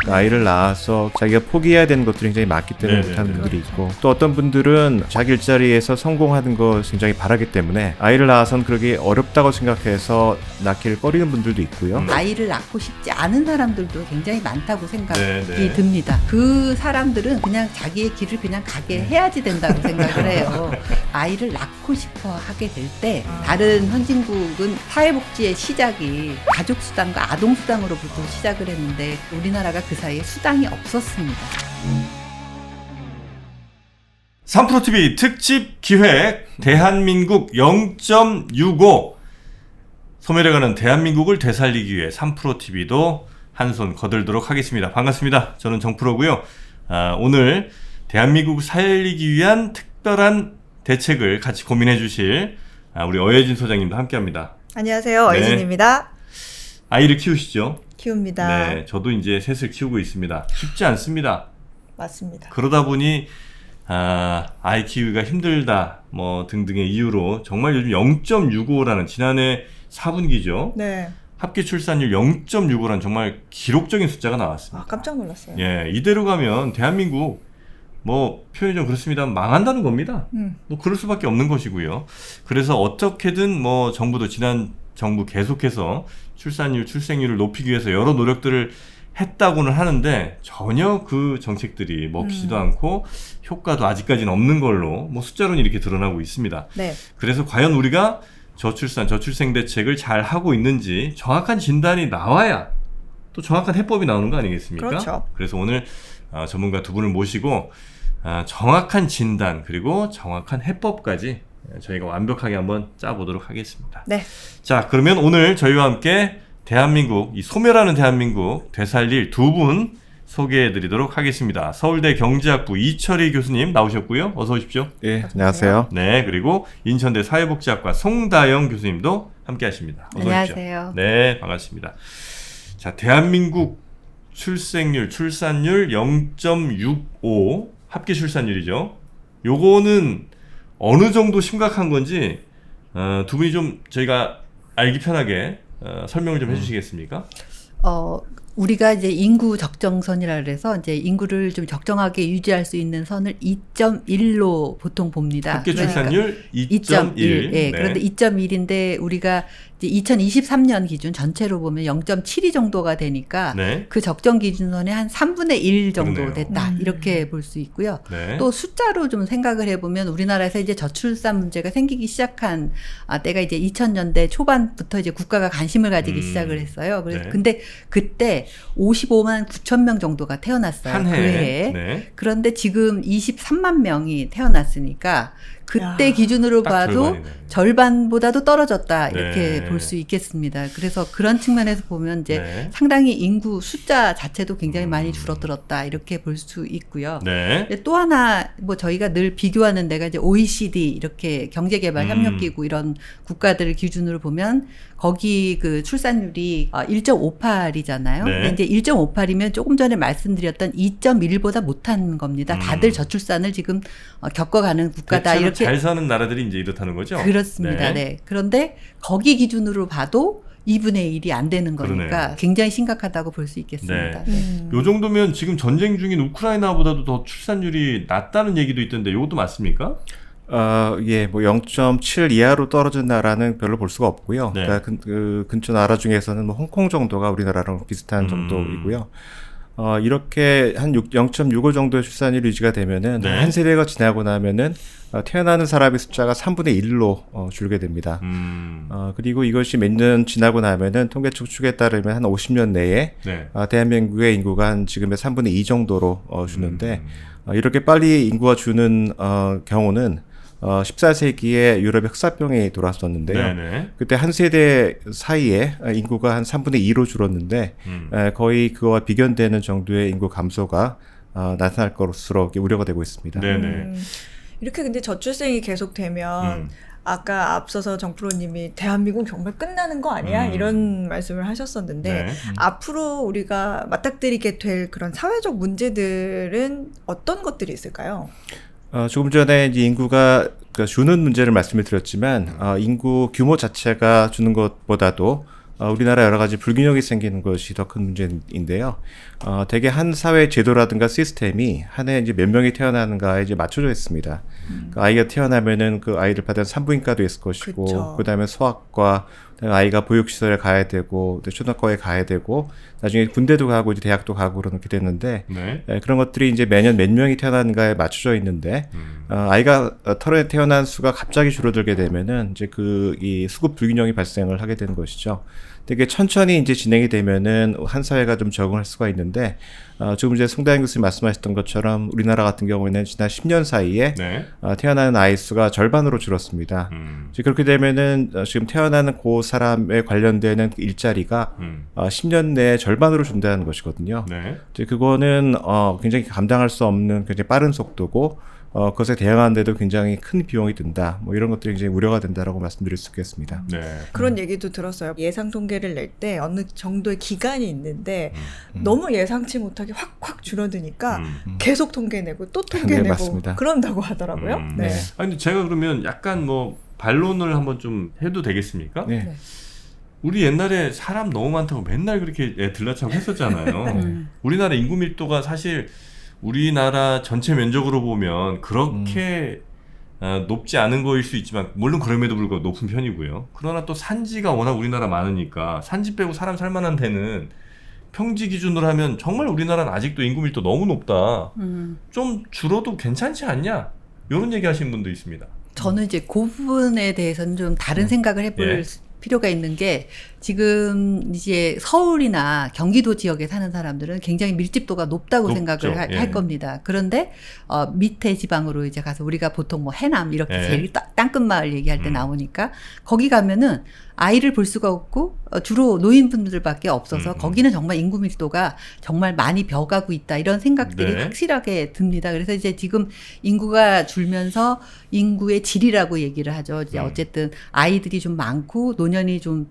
아이를 낳아서 자기가 포기해야 되는 것들이 굉장히 많기 때문에 네네. 못하는 분들이 있고, 또 어떤 분들은 자기 일자리에서 성공하는 걸 굉장히 바라기 때문에 아이를 낳아서는 그러기 어렵다고 생각해서 낳기를 꺼리는 분들도 있고요. 아이를 낳고 싶지 않은 사람들도 굉장히 많다고 생각이 네. 듭니다. 그 사람들은 그냥 자기의 길을 그냥 가게 해야지 된다고 생각을 해요. 아이를 낳고 싶어 하게 될 때 다른 선진국은 사회복지의 시작이 가족수당과 아동수당으로부터 시작을 했는데 우리나라가 그 사이에 수당이 없었습니다. 3프로TV 특집 기획 대한민국 0.65 소멸해가는 대한민국을 되살리기 위해 3프로TV도 한 손 거들도록 하겠습니다. 반갑습니다. 저는 정프로고요. 오늘 대한민국을 살리기 위한 특별한 대책을 같이 고민해 주실 우리 어예진 소장님도 함께합니다. 안녕하세요. 네. 어예진입니다. 아이를 키우시죠? 키웁니다. 네, 저도 이제 셋을 키우고 있습니다. 쉽지 않습니다. 맞습니다. 그러다 보니 아이 키우기가 힘들다 뭐 등등의 이유로 정말 요즘 0.65라는 지난해 4분기죠. 네. 합계 출산율 0.65라는 정말 기록적인 숫자가 나왔습니다. 깜짝 놀랐어요. 예, 이대로 가면 대한민국 뭐 표현이 좀 그렇습니다만 망한다는 겁니다. 뭐 그럴 수밖에 없는 것이고요. 그래서 어떻게든 뭐 정부도 지난 정부 계속해서 출산율, 출생률을 높이기 위해서 여러 노력들을 했다고는 하는데 전혀 그 정책들이 먹히지도 않고 효과도 아직까지는 없는 걸로 뭐 숫자로는 이렇게 드러나고 있습니다. 네. 그래서 과연 우리가 저출산, 저출생 대책을 잘 하고 있는지 정확한 진단이 나와야 또 정확한 해법이 나오는 거 아니겠습니까? 그렇죠. 그래서 오늘 전문가 두 분을 모시고 정확한 진단 그리고 정확한 해법까지 저희가 완벽하게 한번 짜보도록 하겠습니다. 네. 자, 그러면 오늘 저희와 함께 대한민국, 이 소멸하는 대한민국 되살릴 두 분 소개해드리도록 하겠습니다. 서울대 경제학부 이철희 교수님 나오셨고요. 어서 오십시오. 예, 안녕하세요. 네, 그리고 인천대 사회복지학과 송다영 교수님도 함께 하십니다. 어서 안녕하세요. 오십시오. 네, 반갑습니다. 자, 대한민국 출생률, 출산율 0.65 합계 출산율이죠. 요거는 어느 정도 심각한 건지 두 분이 좀 저희가 알기 편하게 설명을 좀 해주시겠습니까? 우리가 이제 인구 적정선이라 그래서 이제 인구를 좀 적정하게 유지할 수 있는 선을 2.1로 보통 봅니다. 합계 출산율 2.1. 예, 네. 그런데 2.1인데 우리가 이제 2023년 기준 전체로 보면 0.72 정도가 되니까 네. 그 적정 기준선의 한 3분의 1 정도 그러네요. 됐다. 이렇게 볼 수 있고요. 네. 또 숫자로 좀 생각을 해보면 우리나라에서 이제 저출산 문제가 생기기 시작한 때가 이제 2000년대 초반부터 이제 국가가 관심을 가지기 시작을 했어요. 그래서 네. 근데 그때 55만 9천 명 정도가 태어났어요. 한 그 해에. 해에. 네. 그런데 지금 23만 명이 태어났으니까 그때 야, 기준으로 딱 봐도 절반이네. 절반보다도 떨어졌다 이렇게 네. 볼 수 있겠습니다. 그래서 그런 측면에서 보면 이제 네. 상당히 인구 숫자 자체도 굉장히 많이 줄어들었다 이렇게 볼 수 있고요. 네. 또 하나 뭐 저희가 늘 비교하는 데가 이제 OECD 이렇게 경제개발협력기구 이런 국가들을 기준으로 보면 거기 그 출산율이 1.58이잖아요. 네. 근데 이제 1.58이면 조금 전에 말씀드렸던 2.1보다 못한 겁니다. 다들 저출산을 지금 겪어가는 국가다 대체로 이렇게 잘 사는 나라들이 이제 이렇다는 거죠? 그렇습니다. 네. 그런데 거기 기준으로 봐도 2분의 1이 안 되는 거니까 그러네요. 굉장히 심각하다고 볼 수 있겠습니다. 네. 요 정도면 지금 전쟁 중인 우크라이나보다도 더 출산율이 낮다는 얘기도 있던데 이것도 맞습니까? 예, 뭐 0.7 이하로 떨어진 나라는 별로 볼 수가 없고요. 네. 그러니까 그 근처 나라 중에서는 뭐 홍콩 정도가 우리나라랑 비슷한 정도이고요. 이렇게 한 0.65 정도의 출산율 유지가 되면은 네. 한 세대가 지나고 나면은 태어나는 사람의 숫자가 3분의 1로 줄게 됩니다. 그리고 이것이 몇 년 지나고 나면은 통계청 추계에 따르면 한 50년 내에 네. 대한민국의 인구가 한 지금의 3분의 2 정도로 주는데 이렇게 빨리 인구가 주는 경우는 14세기에 유럽에 흑사병이 돌았었는데요. 네네. 그때 한 세대 사이에 인구가 한 3분의 2로 줄었는데 거의 그와 비견되는 정도의 인구 감소가 나타날 것으로 우려가 되고 있습니다. 네네. 이렇게 근데 저출생이 계속되면 아까 앞서서 정프로님이 대한민국 정말 끝나는 거 아니야? 이런 말씀을 하셨었는데 네. 앞으로 우리가 맞닥뜨리게 될 그런 사회적 문제들은 어떤 것들이 있을까요? 조금 전에 이제 인구가 주는 문제를 말씀을 드렸지만 인구 규모 자체가 주는 것보다도 우리나라 여러 가지 불균형이 생기는 것이 더 큰 문제인데요. 대개 한 사회 제도라든가 시스템이 한 해 이제 몇 명이 태어나는가에 이제 맞춰져 있습니다. 그 아이가 태어나면은 그 아이를 받은 산부인과도 있을 것이고, 그쵸. 그다음에 소아과, 그다음에 아이가 보육시설에 가야 되고, 또 초등학교에 가야 되고, 나중에 군대도 가고 이제 대학도 가고 그렇게 되는데, 네. 그런 것들이 이제 매년 몇 명이 태어나는가에 맞춰져 있는데, 아이가 털에 태어난 수가 갑자기 줄어들게 되면은 이제 이 수급 불균형이 발생을 하게 되는 것이죠. 되게 천천히 이제 진행이 되면은 한 사회가 좀 적응할 수가 있는데, 지금 이제 송다현 교수님 말씀하셨던 것처럼 우리나라 같은 경우에는 지난 10년 사이에 네. 태어나는 아이 수가 절반으로 줄었습니다. 이제 그렇게 되면은 지금 태어나는 그 사람에 관련되는 일자리가 10년 내에 절반으로 준다는 것이거든요. 네. 이제 그거는 굉장히 감당할 수 없는 굉장히 빠른 속도고 그것에 대응하는데도 굉장히 큰 비용이 든다. 뭐 이런 것들이 굉장히 우려가 된다라고 말씀드릴 수 있겠습니다. 네. 그런 얘기도 들었어요. 예상 통계를 낼 때 어느 정도의 기간이 있는데 너무 예상치 못하게 확 줄어드니까 계속 통계 내고 또 통계 네, 내고 맞습니다. 그런다고 하더라고요. 네. 아니 근데 제가 그러면 약간 뭐 반론을 한번 좀 해도 되겠습니까? 네. 네. 우리 옛날에 사람 너무 많다고 맨날 그렇게 들라차고 했었잖아요. 우리나라 인구 밀도가 사실 우리나라 전체 면적으로 보면 그렇게 높지 않은 거일 수 있지만 물론 그럼에도 불구하고 높은 편이고요. 그러나 또 산지가 워낙 우리나라 많으니까 산지 빼고 사람 살만한 데는 평지 기준으로 하면 정말 우리나라는 아직도 인구 밀도 너무 높다. 좀 줄어도 괜찮지 않냐? 이런 얘기 하시는 분도 있습니다. 저는 이제 그 부분에 대해서는 좀 다른 생각을 해볼 예. 필요가 있는 게 지금 이제 서울이나 경기도 지역에 사는 사람들은 굉장히 밀집도가 높다고 높죠. 생각을 예. 할 겁니다. 그런데 밑에 지방으로 이제 가서 우리가 보통 뭐 해남 이렇게 예. 제일 땅끝 마을 얘기할 때 나오니까 거기 가면은 아이를 볼 수가 없고 주로 노인분들밖에 없어서 거기는 정말 인구 밀도가 정말 많이 벼가고 있다 이런 생각들이 네. 확실하게 듭니다. 그래서 이제 지금 인구가 줄면서 인구의 질이라고 얘기를 하죠. 이제 어쨌든 아이들이 좀 많고 노년이 좀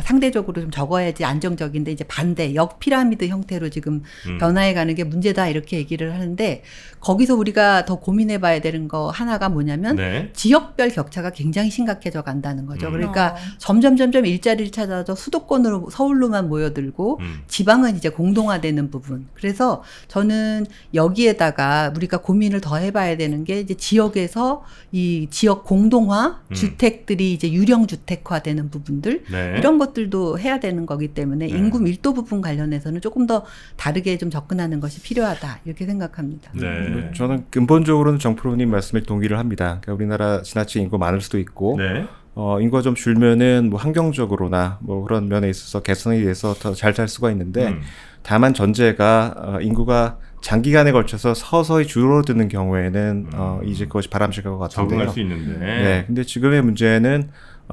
상대적으로 좀 적어야지 안정적인데 이제 반대 역피라미드 형태로 지금 변화해 가는 게 문제다 이렇게 얘기를 하는데 거기서 우리가 더 고민해 봐야 되는 거 하나가 뭐냐면 네. 지역별 격차가 굉장히 심각해져 간다는 거죠. 그러니까 어. 점점 일자리를 찾아서 수도권으로 서울로만 모여들고 지방은 이제 공동화되는 부분. 그래서 저는 여기에다가 우리가 고민을 더 해봐야 되는 게 이제 지역에서 이 지역 공동화 주택들이 이제 유령 주택화되는 부분들 네. 이런 것들도 해야 되는 거기 때문에 인구 밀도 부분 관련해서는 조금 더 다르게 좀 접근하는 것이 필요하다 이렇게 생각합니다. 네. 저는 근본적으로는 정프로님 말씀에 동의를 합니다. 그러니까 우리나라 지나치게 인구 많을 수도 있고 네. 인구가 좀 줄면은 뭐 환경적으로나 뭐 그런 면에 있어서 개선이 돼서 더 잘 살 수가 있는데 다만 전제가 인구가 장기간에 걸쳐서 서서히 줄어드는 경우에는 이제 그것이 바람직할 것 같은데요. 적응할 수 있는데. 네, 근데 지금의 문제는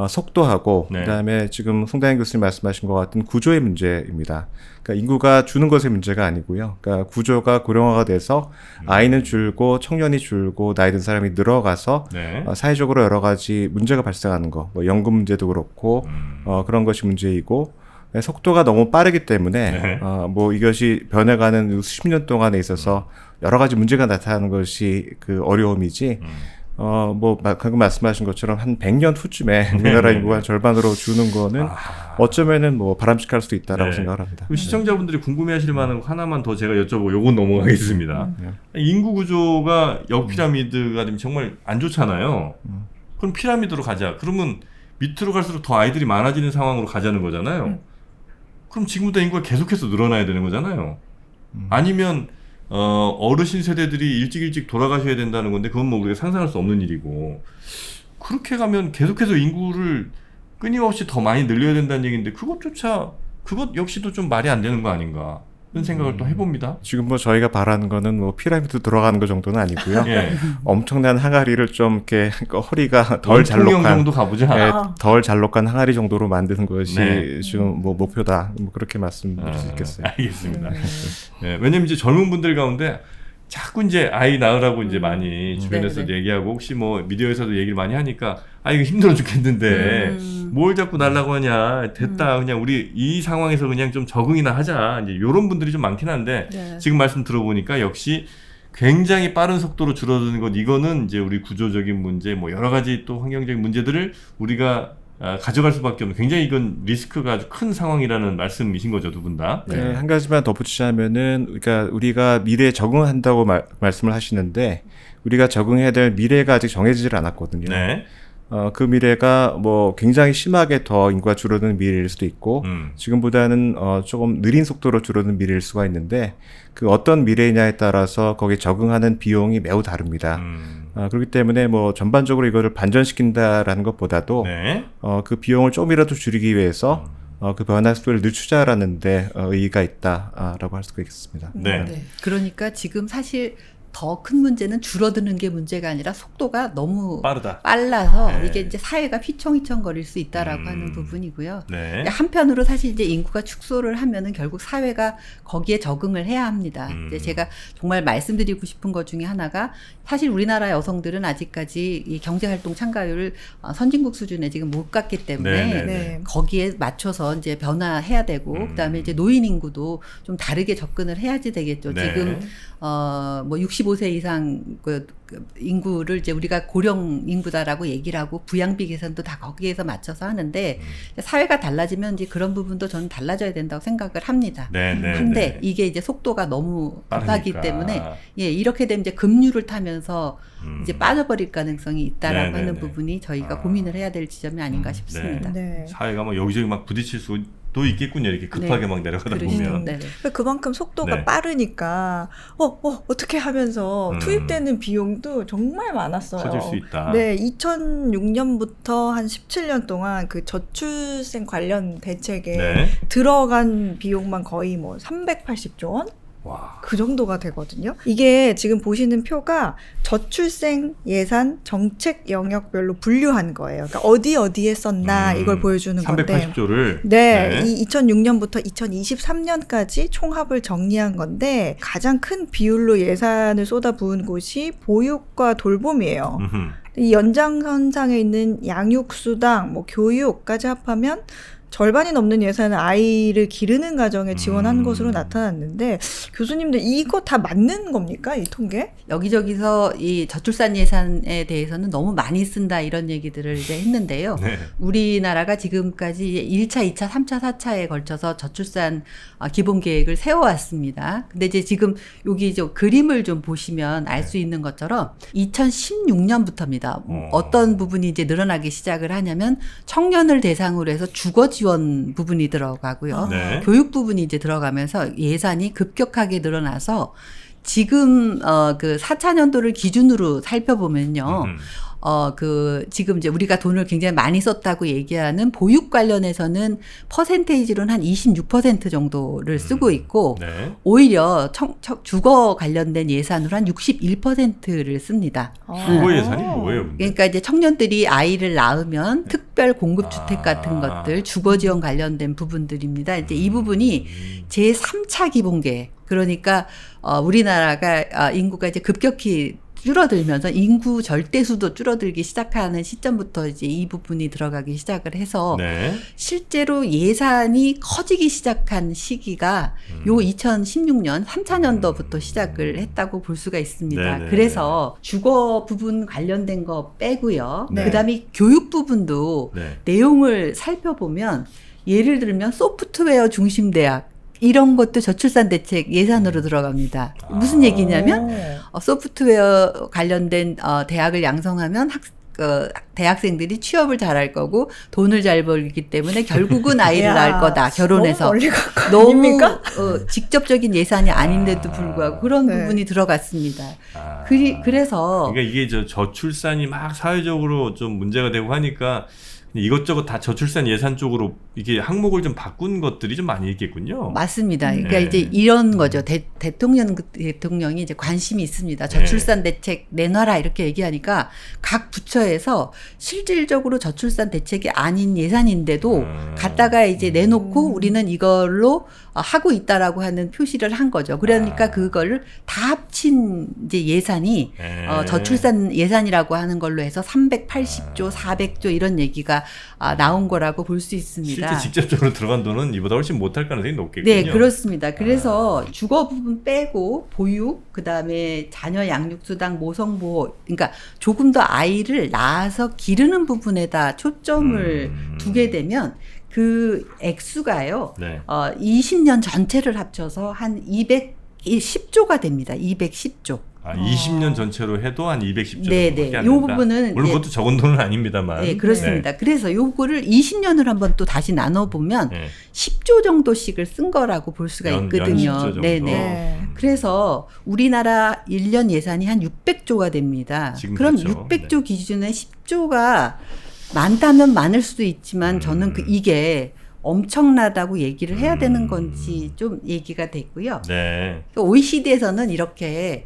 속도하고 네. 그다음에 지금 송다현 교수님 말씀하신 것 같은 구조의 문제입니다. 그러니까 인구가 주는 것의 문제가 아니고요. 그러니까 구조가 고령화가 돼서 아이는 줄고 청년이 줄고 나이 든 사람이 늘어가서 네. 사회적으로 여러 가지 문제가 발생하는 거, 뭐 연금 문제도 그렇고 그런 것이 문제이고 속도가 너무 빠르기 때문에 네. 뭐 이것이 변해가는 수십 년 동안에 있어서 여러 가지 문제가 나타나는 것이 그 어려움이지. 뭐 방금 말씀하신 것처럼 한 100년 후쯤에 우리나라 인구가 절반으로 주는 거는 어쩌면은 뭐 바람직할 수도 있다라고 네. 생각을 합니다. 그럼 시청자분들이 궁금해하실 만한 거 하나만 더 제가 여쭤보고 요건 넘어가겠습니다. 인구 구조가 역피라미드가 되면 정말 안 좋잖아요. 그럼 피라미드로 가자. 그러면 밑으로 갈수록 더 아이들이 많아지는 상황으로 가자는 거잖아요. 그럼 지금부터 인구가 계속해서 늘어나야 되는 거잖아요. 아니면 어르신 세대들이 일찍 돌아가셔야 된다는 건데 그건 뭐 우리가 상상할 수 없는 일이고 그렇게 가면 계속해서 인구를 끊임없이 더 많이 늘려야 된다는 얘기인데 그것 역시도 좀 말이 안 되는 거 아닌가 이런 생각을 또 해봅니다. 지금 뭐 저희가 바라는 거는 뭐 피라미드 들어가는 것 정도는 아니고요. 예. 엄청난 항아리를 좀 이렇게 허리가 덜 원통형 잘록한 정도 가보자. 예, 덜 잘록한 항아리 정도로 만드는 것이 네. 지금 뭐 목표다. 뭐 그렇게 말씀드릴 수 있겠어요. 알겠습니다. 예, 왜냐면 이제 젊은 분들 가운데 자꾸 이제 아이 낳으라고 이제 많이 주변에서 네, 네. 얘기하고 혹시 뭐 미디어에서도 얘기를 많이 하니까 아 이거 힘들어 죽겠는데 뭘 자꾸 날라고 하냐 됐다 그냥 우리 이 상황에서 그냥 좀 적응이나 하자 이제 이런 분들이 좀 많긴 한데 네. 지금 말씀 들어보니까 역시 굉장히 빠른 속도로 줄어드는 것 이거는 이제 우리 구조적인 문제 뭐 여러 가지 또 환경적인 문제들을 우리가 가져갈 수밖에 없는 굉장히 이건 리스크가 아주 큰 상황이라는 말씀이신 거죠, 두 분 다. 네, 한 가지만 덧붙이자면은, 그러니까 우리가 미래에 적응한다고 말씀을 하시는데, 우리가 적응해야 될 미래가 아직 정해지질 않았거든요. 네. 그 미래가 뭐 굉장히 심하게 더 인구가 줄어드는 미래일 수도 있고, 지금보다는 조금 느린 속도로 줄어드는 미래일 수가 있는데, 그 어떤 미래냐에 따라서 거기에 적응하는 비용이 매우 다릅니다. 그렇기 때문에 뭐 전반적으로 이거를 반전시킨다라는 것보다도 네. 그 비용을 조금이라도 줄이기 위해서 그 변화 속도를 늦추자라는데 의의가 있다라고 할 수가 있겠습니다. 네. 네. 그러니까 지금 사실 더 큰 문제는 줄어드는 게 문제가 아니라 속도가 너무 빠르다. 빨라서 네. 이게 이제 사회가 휘청휘청거릴 수 있다라고 하는 부분이고요. 네. 한편으로 사실 이제 인구가 축소를 하면은 결국 사회가 거기에 적응을 해야 합니다. 이제 제가 정말 말씀드리고 싶은 것 중에 하나가 사실 우리나라 여성들은 아직까지 이 경제활동 참가율을 선진국 수준에 지금 못 갔기 때문에 네, 네, 네. 거기에 맞춰서 이제 변화해야 되고 그다음에 이제 노인 인구도 좀 다르게 접근을 해야지 되겠죠. 네. 지금 뭐 65세 이상 그 인구를 이제 우리가 고령 인구다라고 얘기를 하고 부양비 계산도 다 거기에서 맞춰서 하는데 사회가 달라지면 이제 그런 부분도 저는 달라져야 된다고 생각을 합니다. 네, 네, 한데 네. 이게 이제 속도가 너무 급하기 빠르니까. 때문에 이렇게 되면 이제 급류를 타면서 이제 빠져버릴 가능성이 있다라고 네, 하는 네, 네. 부분이 저희가 고민을 해야 될 지점이 아닌가 싶습니다. 네. 사회가 뭐 여기저기 막 부딪힐 수도 있겠군요. 이렇게 급하게 네. 막 내려가다 그러시죠. 보면. 네. 그만큼 속도가 네. 빠르니까 어떻게 하면서 투입되는 비용도 정말 많았어요. 커질 수 있다. 네, 2006년부터 한 17년 동안 그 저출생 관련 대책에 네. 들어간 비용만 거의 뭐 380조 원? 와. 그 정도가 되거든요. 이게 지금 보시는 표가 저출생 예산 정책 영역별로 분류한 거예요. 그러니까 어디에 썼나 이걸 보여주는 건데. 380조를 네, 이 2006년부터 2023년까지 총합을 정리한 건데 가장 큰 비율로 예산을 쏟아부은 곳이 보육과 돌봄이에요. 이 연장선상에 있는 양육수당, 뭐 교육까지 합하면 절반이 넘는 예산을 아이를 기르는 가정에 지원한 것으로 나타났는데 교수님들 이거 다 맞는 겁니까? 이 통계? 여기저기서 이 저출산 예산에 대해서는 너무 많이 쓴다 이런 얘기들을 이제 했는데요. 네. 우리나라가 지금까지 1차, 2차, 3차, 4차에 걸쳐서 저출산 기본 계획을 세워왔습니다. 근데 이제 지금 여기 저 그림을 좀 보시면 알 수 있는 것처럼 2016년부터입니다. 어떤 부분이 이제 늘어나기 시작을 하냐면 청년을 대상으로 해서 주거 지원 부분이 들어가고요. 네. 교육 부분이 이제 들어가면서 예산이 급격하게 늘어나서 지금 그 4차년도를 기준으로 살펴보면요. 지금 이제 우리가 돈을 굉장히 많이 썼다고 얘기하는 보육 관련해서는 퍼센테이지로는 한 26% 정도를 쓰고 있고 네. 오히려 주거 관련된 예산으로 한 61%를 씁니다. 주거 예산이 뭐예요? 근데? 그러니까 이제 청년들이 아이를 낳으면 특별 공급 주택 같은 아. 것들, 주거 지원 관련된 부분들입니다. 이제 이 부분이 제 3차 기본 계획. 그러니까 우리나라가 인구가 이제 급격히 줄어들면서 인구 절대수도 줄어들기 시작하는 시점부터 이제 이 부분이 들어가기 시작을 해서 네. 실제로 예산이 커지기 시작한 시기가 요 2016년 3차년도부터 시작을 했다고 볼 수가 있습니다. 네네. 그래서 주거 부분 관련된 거 빼고요. 네. 그다음에 교육 부분도 네. 내용을 살펴보면 예를 들면 소프트웨어 중심 대학 이런 것도 저출산 대책 예산으로 들어갑니다. 무슨 얘기냐면 소프트웨어 관련된 대학을 양성하면 대학생들이 취업을 잘할 거고 돈을 잘 벌기 때문에 결국은 아이를 낳을 거다. 결혼해서. 너무 멀리 간 거 너무 아닙니까? 직접적인 예산이 아닌데도 불구하고 그런 네. 부분이 들어갔습니다. 아. 그래서 그러니까 이게 저출산이 막 사회적으로 좀 문제가 되고 하니까 이것저것 다 저출산 예산 쪽으로 이게 항목을 좀 바꾼 것들이 좀 많이 있겠군요. 맞습니다. 그러니까 네. 이제 이런 거죠. 대통령이 이제 관심이 있습니다. 저출산 대책 내놔라 이렇게 얘기하니까 각 부처에서 실질적으로 저출산 대책이 아닌 예산인데도 갖다가 이제 내놓고 우리는 이걸로 하고 있다라고 하는 표시를 한 거죠. 그러니까 그걸 다 합친 이제 예산이 저출산 예산이라고 하는 걸로 해서 380조, 400조 이런 얘기가 나온 거라고 볼 수 있습니다. 실제 직접적으로 들어간 돈은 이보다 훨씬 못할 가능성이 높겠군요. 네, 그렇습니다. 그래서 주거 부분 부분 빼고 보육, 그다음에 자녀 양육수당, 모성보호, 그러니까 조금 더 아이를 낳아서 기르는 부분에다 초점을 두게 되면 그 액수가요. 네. 20년 전체를 합쳐서 한 210조가 됩니다. 210조. 20년 전체로 해도 한 210조 네네. 정도밖에 안 요 된다. 부분은 물론 그것도 적은 돈은 아닙니다만. 네, 그렇습니다. 그래서 요거를 20년을 한번 또 다시 나눠보면 네. 10조 정도씩을 쓴 거라고 볼 수가 연 있거든요. 10조 정도. 네네. 네. 그래서 우리나라 1년 예산이 한 600조가 됩니다. 지금 그럼 그렇죠. 600조 기준에 10조가 많다면 많을 수도 있지만 저는 이게 엄청나다고 얘기를 해야 되는 건지 좀 얘기가 됐고요. 네. OECD에서는 이렇게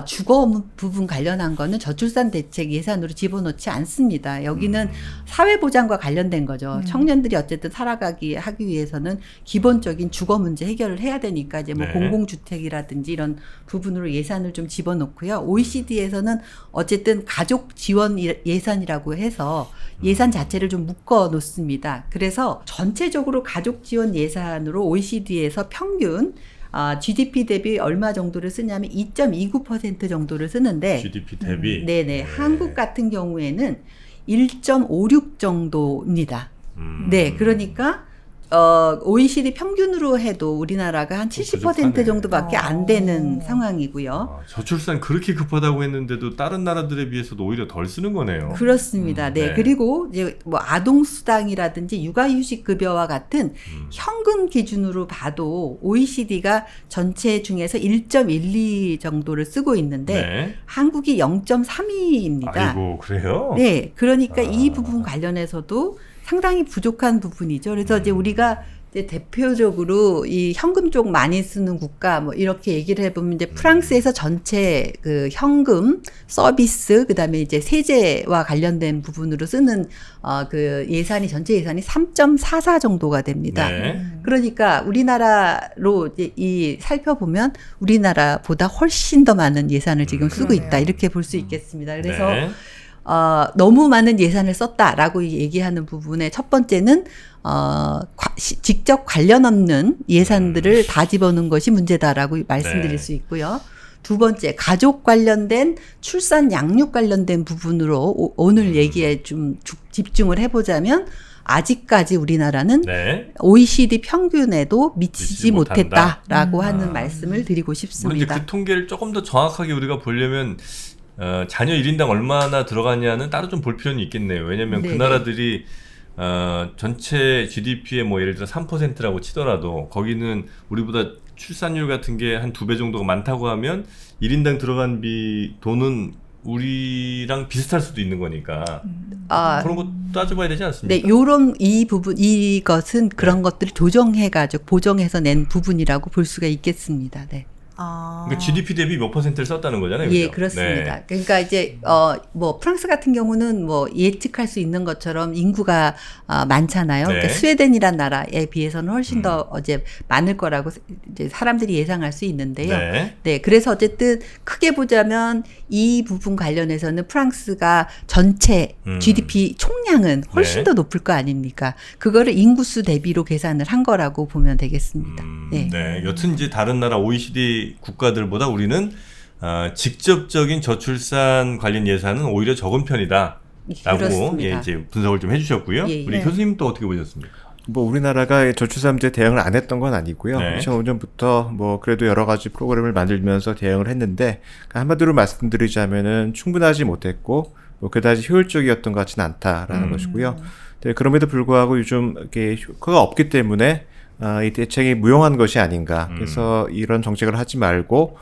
주거 부분 관련한 거는 저출산 대책 예산으로 집어넣지 않습니다. 여기는 사회보장과 관련된 거죠. 청년들이 어쨌든 살아가기 하기 위해서는 기본적인 주거 문제 해결을 해야 되니까 이제 뭐 네. 공공주택이라든지 이런 부분으로 예산을 좀 집어넣고요. OECD에서는 어쨌든 가족 지원 예산이라고 해서 예산 자체를 좀 묶어 놓습니다. 그래서 전체적으로 가족 지원 예산으로 OECD에서 평균 GDP 대비 얼마 정도를 쓰냐면 2.29% 정도를 쓰는데 GDP 대비. 네네. 한국 같은 경우에는 1.56 정도입니다. 네, 그러니까 OECD 평균으로 해도 우리나라가 한 70% 부족하네. 정도밖에 안 되는 상황이고요. 저출산 그렇게 급하다고 했는데도 다른 나라들에 비해서도 오히려 덜 쓰는 거네요. 그렇습니다. 네. 네. 그리고 이제 뭐 아동수당이라든지 육아휴직급여와 같은 현금 기준으로 봐도 OECD가 전체 중에서 1.12 정도를 쓰고 있는데 네. 한국이 0.32입니다. 아이고 그래요? 네. 그러니까 이 부분 관련해서도 상당히 부족한 부분이죠. 그래서 이제 우리가 이제 대표적으로 이 현금 쪽 많이 쓰는 국가 뭐 이렇게 얘기를 해보면 이제 프랑스에서 전체 그 현금 서비스 그다음에 이제 세제와 관련된 부분으로 쓰는 그 예산이 전체 예산이 3.44 정도가 됩니다. 네. 그러니까 우리나라로 이제 이 살펴보면 우리나라보다 훨씬 더 많은 예산을 지금 쓰고 그러네요. 있다 이렇게 볼 수 있겠습니다. 그래서 네. 너무 많은 예산을 썼다라고 얘기하는 부분의 첫 번째는 직접 관련 없는 예산들을 다 집어넣은 것이 문제다라고 말씀드릴 네. 수 있고요. 두 번째, 가족 관련된 출산 양육 관련된 부분으로 오늘 얘기에 좀 집중을 해보자면 아직까지 우리나라는 네. OECD 평균에도 미치지 미치지 못한다. 못했다라고 하는 말씀을 드리고 물론 이제 싶습니다. 그 통계를 조금 더 정확하게 우리가 보려면 자녀 1인당 얼마나 들어가냐는 따로 좀 볼 필요는 있겠네요. 왜냐하면 그 네네. 나라들이 전체 GDP의 뭐 예를 들어 3%라고 치더라도 거기는 우리보다 출산율 같은 게 한 2배 정도가 많다고 하면 1인당 들어간 돈은 우리랑 비슷할 수도 있는 거니까 그런 거 따져봐야 되지 않습니까? 네, 이것은 그런 것들을 조정해가지고 보정해서 낸 부분이라고 볼 수가 있겠습니다. 네. 그러니까 GDP 대비 몇 %를 썼다는 거잖아요. 예, 그죠? 그렇습니다. 네. 그러니까 이제 뭐 프랑스 같은 경우는 뭐 예측할 수 있는 것처럼 인구가 많잖아요. 네. 그러니까 스웨덴이란 나라에 비해서는 훨씬 더 이제 많을 거라고 이제 사람들이 예상할 수 있는데요. 네. 네, 그래서 어쨌든 크게 보자면 이 부분 관련해서는 프랑스가 전체 GDP 총량은 훨씬 네. 더 높을 거 아닙니까? 그거를 인구수 대비로 계산을 한 거라고 보면 되겠습니다. 네. 네. 여튼 이제 다른 나라 OECD 국가들보다 우리는 직접적인 저출산 관련 예산은 오히려 적은 편이다. 라고 그렇습니다. 이제 분석을 좀 해주셨고요. 예, 예. 우리 교수님 또 어떻게 보셨습니까? 뭐 우리나라가 저출산 문제 대응을 안 했던 건 아니고요. 네. 2005년부터 뭐 그래도 여러 가지 프로그램을 만들면서 대응을 했는데 한마디로 말씀드리자면은 충분하지 못했고 뭐 그다지 효율적이었던 것 같지는 않다라는 것이고요. 네, 그럼에도 불구하고 요즘 이렇게 효과가 없기 때문에 이 대책이 무용한 것이 아닌가. 그래서 이런 정책을 하지 말고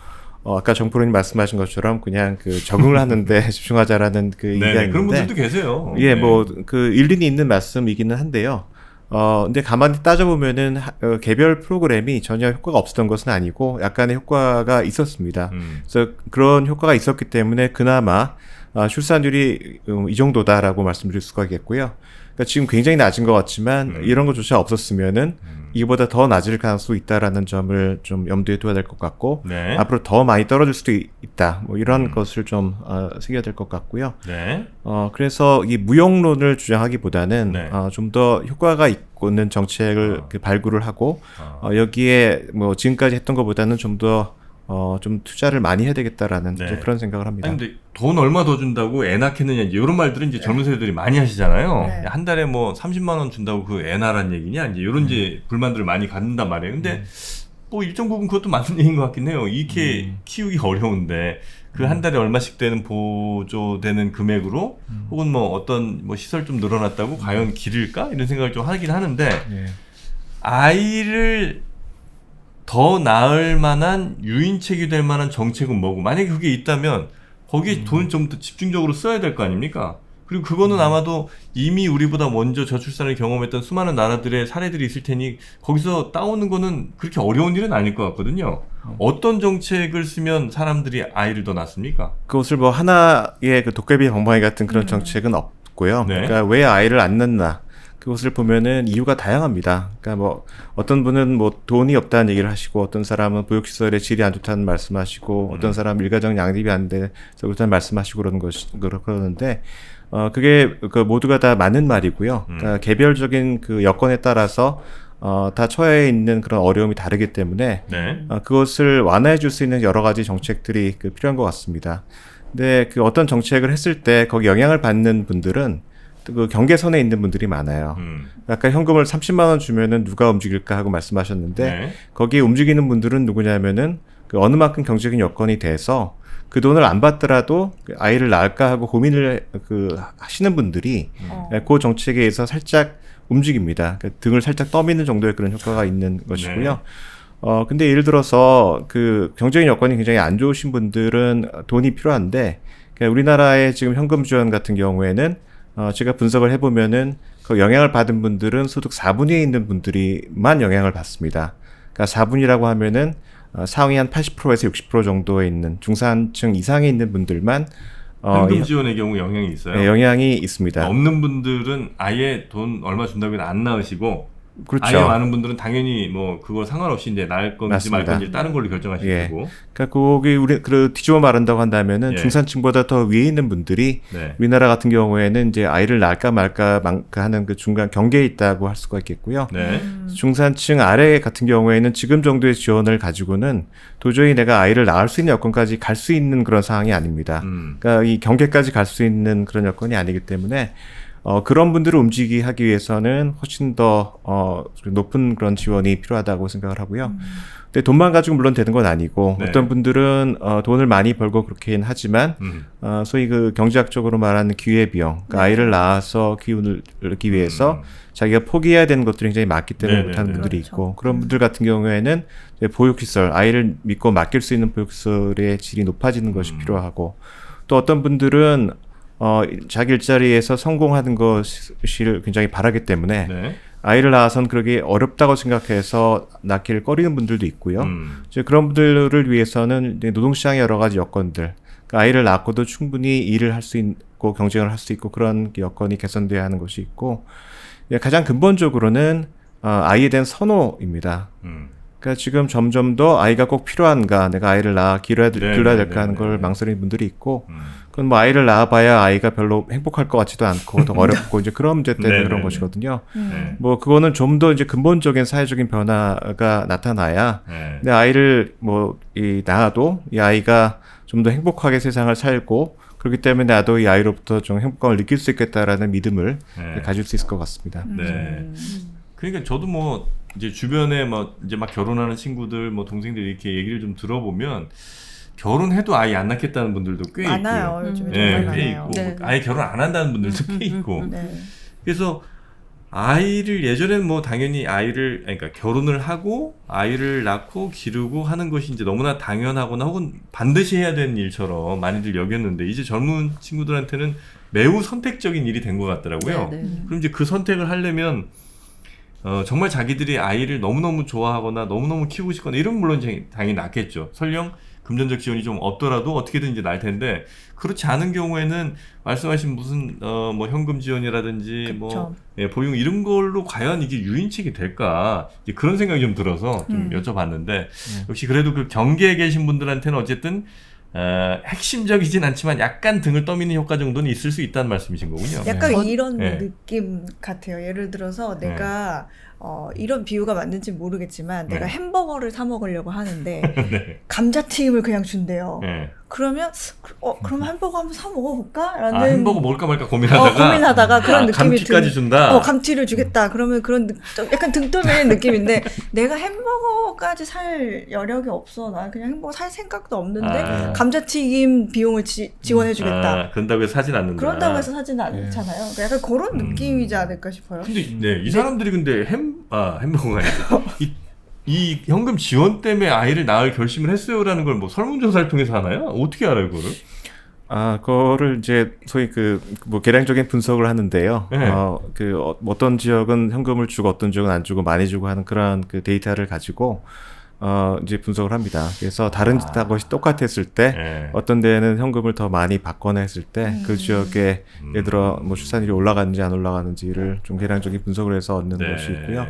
아까 정프로님 말씀하신 것처럼 그냥 그 적응을 하는데 집중하자라는 그 네, 의견인데 그런 분들도 계세요. 예, 네. 뭐 그 일리는 있는 말씀이기는 한데요. 근데 가만히 따져보면은 개별 프로그램이 전혀 효과가 없었던 것은 아니고 약간의 효과가 있었습니다. 그래서 그런 효과가 있었기 때문에 그나마 출산율이 이 정도다라고 말씀드릴 수가 있겠고요. 그러니까 지금 굉장히 낮은 것 같지만 이런 것조차 없었으면은 이보다 더 낮을 가능성도 있다라는 점을 좀 염두에 둬야 될 것 같고 네. 앞으로 더 많이 떨어질 수도 있다. 뭐 이런 것을 좀 새겨야 될 것 같고요. 네. 그래서 이 무용론을 주장하기보다는 네. 좀 더 효과가 있는 정책을 발굴을 하고 여기에 뭐 지금까지 했던 것보다는 좀 더 좀 투자를 많이 해야 되겠다라는 네. 좀 그런 생각을 합니다. 아니 근데 돈 얼마 더 준다고 애 낳겠느냐 이제 이런 말들은 이제 젊은 세대들이 많이 하시잖아요. 네. 한 달에 뭐 30만 원 준다고 그 애 낳으란 얘기냐 이제 이런 이제 불만들을 많이 갖는단 말이에요. 근데 뭐 일정 부분 그것도 맞는 얘기인 것 같긴 해요. 이렇게 키우기 어려운데 그 한 달에 얼마씩 되는 보조되는 금액으로 혹은 뭐 어떤 뭐 시설 좀 늘어났다고 과연 기를까 이런 생각을 좀 하긴 하는데 예. 아이를 더 낳을 만한 유인책이 될 만한 정책은 뭐고 만약에 그게 있다면 거기에 돈을 좀 더 집중적으로 써야 될 거 아닙니까? 그리고 그거는 아마도 이미 우리보다 먼저 저출산을 경험했던 수많은 나라들의 사례들이 있을 테니 거기서 따오는 거는 그렇게 어려운 일은 아닐 것 같거든요. 어떤 정책을 쓰면 사람들이 아이를 더 낳습니까? 그것을 뭐 하나의 그 도깨비 방망이 같은 그런 정책은 없고요. 네. 그러니까 왜 아이를 안 낳나? 그것을 보면은 이유가 다양합니다. 그러니까 뭐 어떤 분은 뭐 돈이 없다는 얘기를 하시고 어떤 사람은 보육시설의 질이 안 좋다는 말씀하시고 어떤 사람은 일가정 양립이 안 돼서 그렇다는 말씀하시고 그러는데 그게 그 모두가 다 맞는 말이고요. 그러니까 개별적인 그 여건에 따라서 다 처해 있는 그런 어려움이 다르기 때문에 네. 그것을 완화해 줄 수 있는 여러 가지 정책들이 필요한 것 같습니다. 근데 그 어떤 정책을 했을 때 거기 영향을 받는 분들은 그 경계선에 있는 분들이 많아요. 아까 현금을 30만 원 주면은 누가 움직일까 하고 말씀하셨는데 네. 거기에 움직이는 분들은 누구냐면은 그 어느 만큼 경제적인 여건이 돼서 그 돈을 안 받더라도 아이를 낳을까 하고 고민을 하시는 분들이 그 정책에 의해서 살짝 움직입니다. 그러니까 등을 살짝 떠미는 정도의 그런 효과가 있는 것이고요. 근데 예를 들어서 그 경제적인 여건이 굉장히 안 좋으신 분들은 돈이 필요한데 그러니까 우리나라의 지금 현금 지원 같은 경우에는 제가 분석을 해보면은 그 영향을 받은 분들은 소득 4분위에 있는 분들이만 영향을 받습니다. 그러니까 4분이라고 하면은 상위 한 80%에서 60% 정도에 있는 중산층 이상에 있는 분들만 현금 지원의 경우 영향이 있어요. 네, 영향이 있습니다. 없는 분들은 아예 돈 얼마 준다고 해도 안 낳으시고 그렇죠. 아예 많은 분들은 당연히 뭐 그거 상관없이 이제 낳을 건지 말 맞습니다. 건지 다른 걸로 결정하실 예. 거고. 그러니까 거기 우리 뒤집어 말한다고 한다면은 예. 중산층보다 더 위에 있는 분들이 네. 우리나라 같은 경우에는 이제 아이를 낳을까 말까 하는 그 중간 경계에 있다고 할 수가 있겠고요. 네. 중산층 아래 같은 경우에는 지금 정도의 지원을 가지고는 도저히 내가 아이를 낳을 수 있는 여건까지 갈 수 있는 그런 상황이 아닙니다. 그러니까 이 경계까지 갈 수 있는 그런 여건이 아니기 때문에 그런 분들을 움직이게 하기 위해서는 훨씬 더 높은 그런 지원이 필요하다고 생각을 하고요. 근데 돈만 가지고 물론 되는 건 아니고 네. 어떤 분들은 돈을 많이 벌고 그렇긴 하지만 소위 그 경제학적으로 말하는 기회비용, 그러니까 아이를 낳아서 기운을 얻기 위해서 자기가 포기해야 되는 것들이 굉장히 많기 때문에 네, 못하는 네, 분들이 그렇죠. 있고 그런 분들 같은 경우에는 이제 보육시설, 아이를 믿고 맡길 수 있는 보육시설의 질이 높아지는 것이 필요하고 또 어떤 분들은 자기 일자리에서 성공하는 것을 굉장히 바라기 때문에 네. 아이를 낳아선 그러기 어렵다고 생각해서 낳기를 꺼리는 분들도 있고요. 이제 그런 분들을 위해서는 이제 노동시장의 여러 가지 여건들, 그러니까 아이를 낳고도 충분히 일을 할 수 있고 경쟁을 할 수 있고 그런 여건이 개선돼야 하는 것이 있고 가장 근본적으로는 아이에 대한 선호입니다. 그러니까 지금 점점 더 아이가 꼭 필요한가, 내가 아이를 길러야 될까 하는 걸 망설이는 분들이 있고, 그건 뭐 아이를 낳아봐야 아이가 별로 행복할 것 같지도 않고 더 어렵고 이제 그런 문제 때문에 그런 것이거든요. 네. 뭐 그거는 좀 더 이제 근본적인 사회적인 변화가 나타나야 네. 내 아이를 낳아도 이 아이가 좀 더 행복하게 세상을 살고 그렇기 때문에 나도 이 아이로부터 좀 행복감을 느낄 수 있겠다라는 믿음을 네. 가질 수 있을 것 같습니다. 네. 그러니까 저도 뭐 이제 주변에 뭐 이제 막 결혼하는 친구들 뭐 동생들 이렇게 얘기를 좀 들어보면 결혼해도 아이 안 낳겠다는 분들도 꽤 많아요. 있고요. 요즘에 네, 정말 꽤 많아요. 있고 네. 아예 결혼 안 한다는 분들도 꽤 있고. 네. 그래서 아이를 예전에는 뭐 당연히 그러니까 결혼을 하고 아이를 낳고 기르고 하는 것이 이제 너무나 당연하거나 혹은 반드시 해야 되는 일처럼 많이들 여겼는데 이제 젊은 친구들한테는 매우 선택적인 일이 된 것 같더라고요. 네, 네. 그럼 이제 그 선택을 하려면 정말 자기들이 아이를 너무너무 좋아하거나 너무너무 키우고 싶거나 이런 물론 당연히 낳겠죠. 설령 금전적 지원이 좀 없더라도 어떻게든 이제 날 텐데 그렇지 않은 경우에는 말씀하신 무슨 뭐 현금 지원이라든지 그쵸. 뭐 보육 이런 걸로 과연 이게 유인책이 될까 이제 그런 생각이 좀 들어서 좀 여쭤봤는데 역시 그래도 그 경계에 계신 분들한테는 어쨌든 핵심적이진 않지만 약간 등을 떠미는 효과 정도는 있을 수 있다는 말씀이신 거군요. 약간 네. 이런 네. 느낌 같아요. 예를 들어서 네. 내가 이런 비유가 맞는지 모르겠지만 내가 네. 햄버거를 사 먹으려고 하는데 네. 감자튀김을 그냥 준대요. 네. 그러면 그럼 햄버거 한번 사 먹어볼까? 라는 햄버거 먹을까 말까 고민하다가 고민하다가 그런 느낌이 감튀까지 준다. 감튀를 주겠다. 그러면 그런 좀 약간 등 떠미는 느낌인데 내가 햄버거까지 살 여력이 없어. 나 그냥 햄버거 살 생각도 없는데 감자튀김 비용을 지원해주겠다. 그런다고 해서 사진 않는다. 그런다고 해서 사지는 않잖아요. 그러니까 약간 그런 느낌이지 않을까 싶어요. 근데 이 사람들이 근데 햄버거가 아니고 이 현금 지원 때문에 아이를 낳을 결심을 했어요라는 걸 뭐 설문조사를 통해서 하나요? 어떻게 알아요, 그거를? 그거를 이제 소위 뭐 계량적인 분석을 하는데요. 네. 어떤 지역은 현금을 주고 어떤 지역은 안 주고 많이 주고 하는 그런 그 데이터를 가지고 이제 분석을 합니다. 그래서 다른 것이 똑같았을 때 네. 어떤 데에는 현금을 더 많이 받거나 했을 때 그 지역에 예를 들어 뭐 출산율이 올라가는지 안 올라가는지를 좀 계량적인 분석을 해서 얻는 네. 것이 있고요.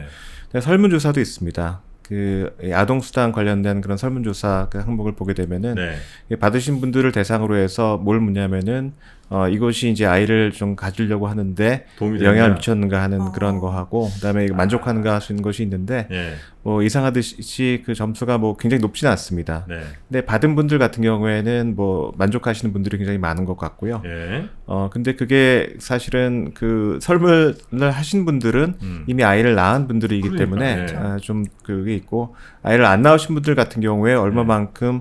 설문조사도 있습니다. 아동수당 관련된 그런 설문조사 그 항목을 보게 되면은 네. 받으신 분들을 대상으로 해서 뭘 묻냐면은 이것이 이제 아이를 좀 가지려고 하는데 도움이 영향을 되느냐? 미쳤는가 하는 그런 거 하고 그다음에 만족하는가 하시는 것이 있는데 네. 뭐 이상하듯이 그 점수가 뭐 굉장히 높지는 않습니다. 네. 근데 받은 분들 같은 경우에는 뭐 만족하시는 분들이 굉장히 많은 것 같고요. 네. 근데 그게 사실은 그 설문을 하신 분들은 이미 아이를 낳은 분들이기 그러니까, 때문에 네. 좀 그게 있고 아이를 안 낳으신 분들 같은 경우에 얼마만큼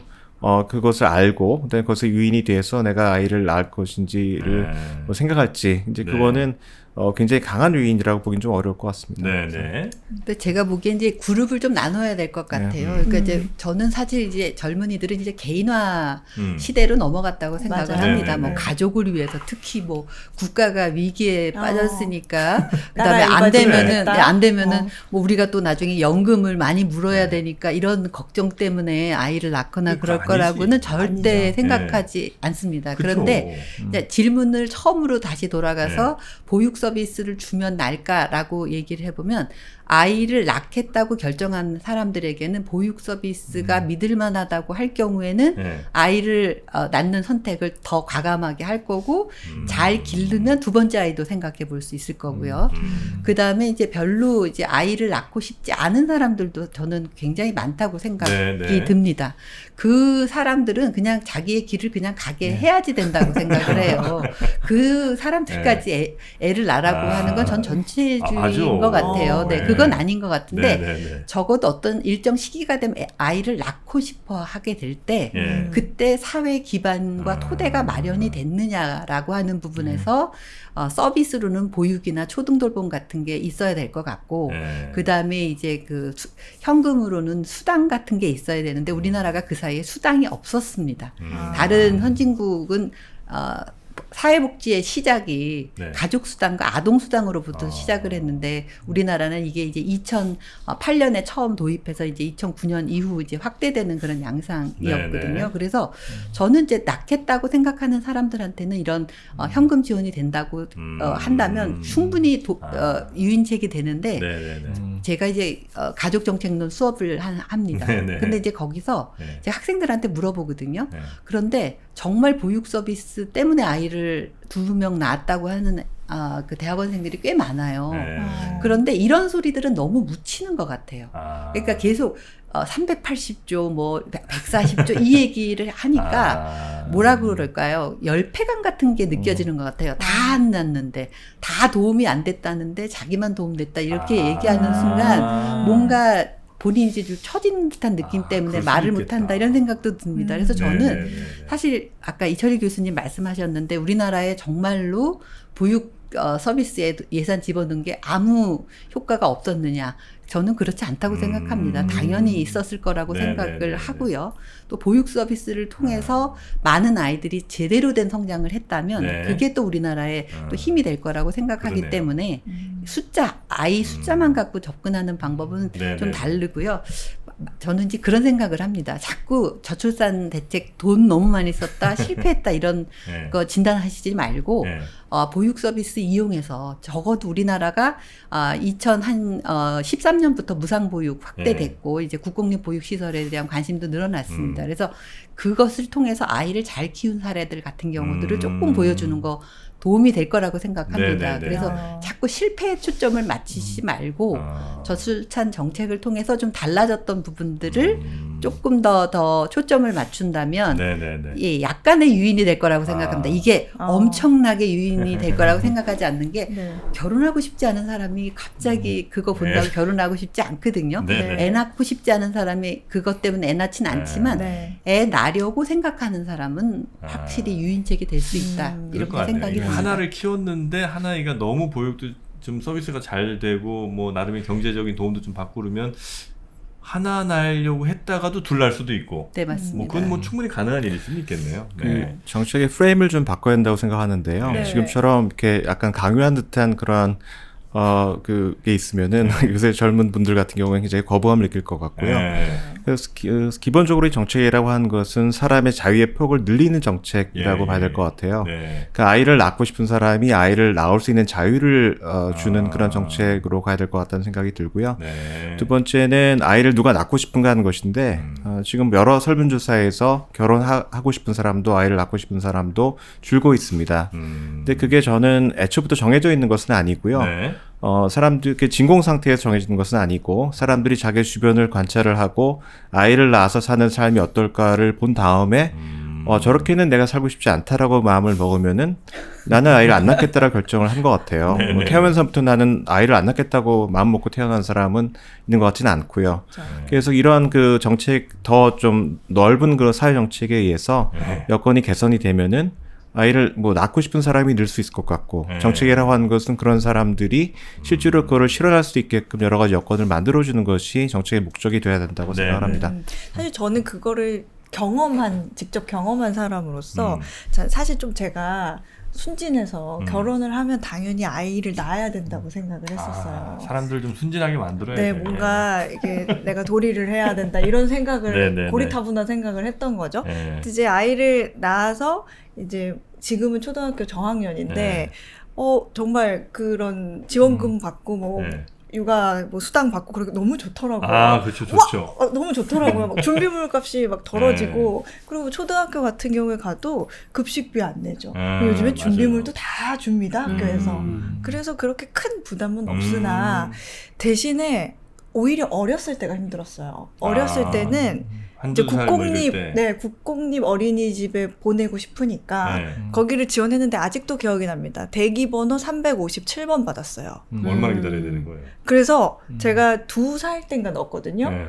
그것을 알고 그다음에 그것에 유인이 돼서 내가 아이를 낳을 것인지를 뭐 생각할지 이제 네. 그거는 굉장히 강한 요인이라고 보긴 좀 어려울 것 같습니다. 네. 네. 근데 제가 보기엔 이제 그룹을 좀 나눠야 될 것 같아요. 그러니까 이제 저는 사실 이제 젊은이들은 이제 개인화 시대로 넘어갔다고 생각을 맞아요. 합니다. 네네네. 뭐 가족을 위해서 특히 뭐 국가가 위기에 빠졌으니까 나라의 그다음에 안 이바지를 되면은 하겠다. 안 되면은 뭐 우리가 또 나중에 연금을 많이 물어야 되니까 이런 걱정 때문에 아이를 낳거나 그럴 아니지. 거라고는 절대 아니죠. 생각하지 않습니다. 그쵸. 그런데 이제 질문을 처음으로 다시 돌아가서 보육 서비스를 주면 날까라고 얘기를 해보면 아이를 낳겠다고 결정한 사람들에게는 보육 서비스가 믿을만하다고 할 경우에는 네. 아이를 낳는 선택을 더 과감하게 할 거고 잘 기르면 두 번째 아이도 생각해 볼 수 있을 거고요. 그 다음에 이제 별로 이제 아이를 낳고 싶지 않은 사람들도 저는 굉장히 많다고 생각이 네, 네. 듭니다. 그 사람들은 그냥 자기의 길을 그냥 가게 해야지 된다고 생각을 해요. 그 사람들까지 애를 낳으라고 하는 건 전 전체주의인 맞아. 것 같아요. 네, 네. 그건 아닌 것 같은데 네, 네, 네. 적어도 어떤 일정 시기가 되면 아이를 낳고 싶어 하게 될 때 예. 그때 사회 기반과 토대가 마련이 됐느냐라고 하는 부분에서 서비스로는 보육이나 초등돌봄 같은 게 있어야 될 것 같고 네. 그 다음에 이제 현금으로는 수당 같은 게 있어야 되는데 우리나라가 그 사이에 수당이 없었습니다. 다른 선진국은 사회복지의 시작이 네. 가족수당과 아동수당으로부터 시작을 했는데 우리나라는 이게 이제 2008년에 처음 도입해서 이제 2009년 이후 이제 확대되는 그런 양상이었거든요. 네, 네. 그래서 저는 이제 낳겠다고 생각하는 사람들한테는 이런 현금 지원이 된다고 한다면 충분히 유인책이 되는데 네, 네, 네. 제가 이제 가족정책론 수업을 합니다. 네네. 근데 이제 거기서 네. 제가 학생들한테 물어보거든요. 네. 그런데 정말 보육 서비스 때문에 아이를 2명 낳았다고 하는 그 대학원생들이 꽤 많아요. 네. 그런데 이런 소리들은 너무 묻히는 것 같아요. 그러니까 계속 380조 뭐 140조 이 얘기를 하니까 뭐라고 그럴까요? 열패감 같은 게 느껴지는 것 같아요. 다 안 났는데 다 도움이 안 됐다는데 자기만 도움됐다 이렇게 얘기하는 순간 뭔가 본인이 이제 좀 처진 듯한 느낌 때문에 그럴 말을 수도 못한다 있겠다. 이런 생각도 듭니다. 그래서 저는 네네네. 사실 아까 이철희 교수님 말씀하셨는데 우리나라에 정말로 보육 서비스에 예산 집어넣은 게 아무 효과가 없었느냐. 저는 그렇지 않다고 생각합니다. 당연히 있었을 거라고 생각을 하고요. 또 보육 서비스를 통해서 많은 아이들이 제대로 된 성장을 했다면 네. 그게 또 우리나라의 또 힘이 될 거라고 생각하기 그러네요. 때문에 아이 숫자만 갖고 접근하는 방법은 네네. 좀 다르고요. 저는 이제 그런 생각을 합니다. 자꾸 저출산 대책 돈 너무 많이 썼다, 실패했다 이런 네. 거 진단하시지 말고 네. 보육 서비스 이용해서 적어도 우리나라가 2013년부터 무상 보육 확대됐고 이제 국공립 보육 시설에 대한 관심도 늘어났습니다. 그래서 그것을 통해서 아이를 잘 키운 사례들 같은 경우들을 조금 보여주는 거 도움이 될 거라고 생각합니다. 네네네. 그래서 자꾸 실패에 초점을 맞추지 말고 저출산 정책을 통해서 좀 달라졌던 부분들을 조금 더 초점을 맞춘다면 네네네. 예, 약간의 유인이 될 거라고 생각합니다. 이게 아. 엄청나게 유인이 될 거라고 생각하지 않는 게 네. 결혼하고 싶지 않은 사람이 갑자기 그거 본다고 결혼하고 싶지 않거든요. 네네. 애 낳고 싶지 않은 사람이 그것 때문에 애 낳진 않지만 네. 애 낳으려고 생각하는 사람은 확실히 유인책이 될 수 있다. 그럴 것 이렇게 같네요. 생각이 이게 듭니다. 하나를 키웠는데 한 아이가 너무 보육도 좀 서비스가 잘 되고 뭐 나름의 경제적인 도움도 좀 받고 그러면 하나 낳으려고 했다가도 둘 낳을 수도 있고 네, 맞습니다. 뭐 그건 뭐 충분히 가능한 일일 수는 있겠네요. 그 네. 정책의 프레임을 좀 바꿔야 한다고 생각하는데요. 네. 지금처럼 이렇게 약간 강요한 듯한 그런 그게 있으면은 요새 젊은 분들 같은 경우에는 굉장히 거부감을 느낄 것 같고요. 네. 그래서 기본적으로 이 정책이라고 하는 것은 사람의 자유의 폭을 늘리는 정책이라고 예, 봐야 될 예. 것 같아요. 네. 그 아이를 낳고 싶은 사람이 아이를 낳을 수 있는 자유를 주는 그런 정책으로 가야 될 것 같다는 생각이 들고요. 네. 두 번째는 아이를 누가 낳고 싶은가 하는 것인데 지금 여러 설문조사에서 결혼하고 싶은 사람도 아이를 낳고 싶은 사람도 줄고 있습니다. 근데 그게 저는 애초부터 정해져 있는 것은 아니고요. 네. 사람들 진공 상태에서 정해지는 것은 아니고 사람들이 자기 주변을 관찰을 하고 아이를 낳아서 사는 삶이 어떨까를 본 다음에 저렇게는 내가 살고 싶지 않다라고 마음을 먹으면은 나는 아이를 안 낳겠다라고 결정을 한 것 같아요. 네네. 뭐 태어나면서부터 나는 아이를 안 낳겠다고 마음 먹고 태어난 사람은 있는 것 같지는 않고요. 그래서 이런 그 정책 더 좀 넓은 그 사회 정책에 의해서 네. 여건이 개선이 되면은 아이를 뭐 낳고 싶은 사람이 늘 수 있을 것 같고 네. 정책이라고 하는 것은 그런 사람들이 실제로 그거를 실현할 수 있게끔 여러 가지 여건을 만들어주는 것이 정책의 목적이 돼야 된다고 네. 생각을 합니다. 사실 저는 그거를 직접 경험한 사람으로서 음. 사실 좀 제가 순진해서 결혼을 하면 당연히 아이를 낳아야 된다고 생각을 했었어요. 사람들 좀 순진하게 만들어야 네, 돼. 뭔가 이게 내가 도리를 해야 된다 이런 생각을 네네네. 고리타분한 생각을 했던 거죠. 네. 이제 아이를 낳아서 이제 지금은 초등학교 저학년인데 네. 정말 그런 지원금 받고 뭐 네. 육아 뭐 수당 받고 그렇게 너무 좋더라고요. 아, 그렇죠, 좋죠. 너무 좋더라고요. 막 준비물 값이 막 덜어지고 그리고 초등학교 같은 경우에 가도 급식비 안 내죠. 요즘에 준비물도 다 줍니다 학교에서. 그래서 그렇게 큰 부담은 없으나 대신에 오히려 어렸을 때가 힘들었어요. 어렸을 때는 이제 한두 살 뭐 이럴 때. 국공립 어린이집에 보내고 싶으니까 네. 거기를 지원했는데 아직도 기억이 납니다. 대기 번호 357번 받았어요. 얼마나 기다려야 되는 거예요? 그래서 제가 2살 땐가 넣었거든요. 네.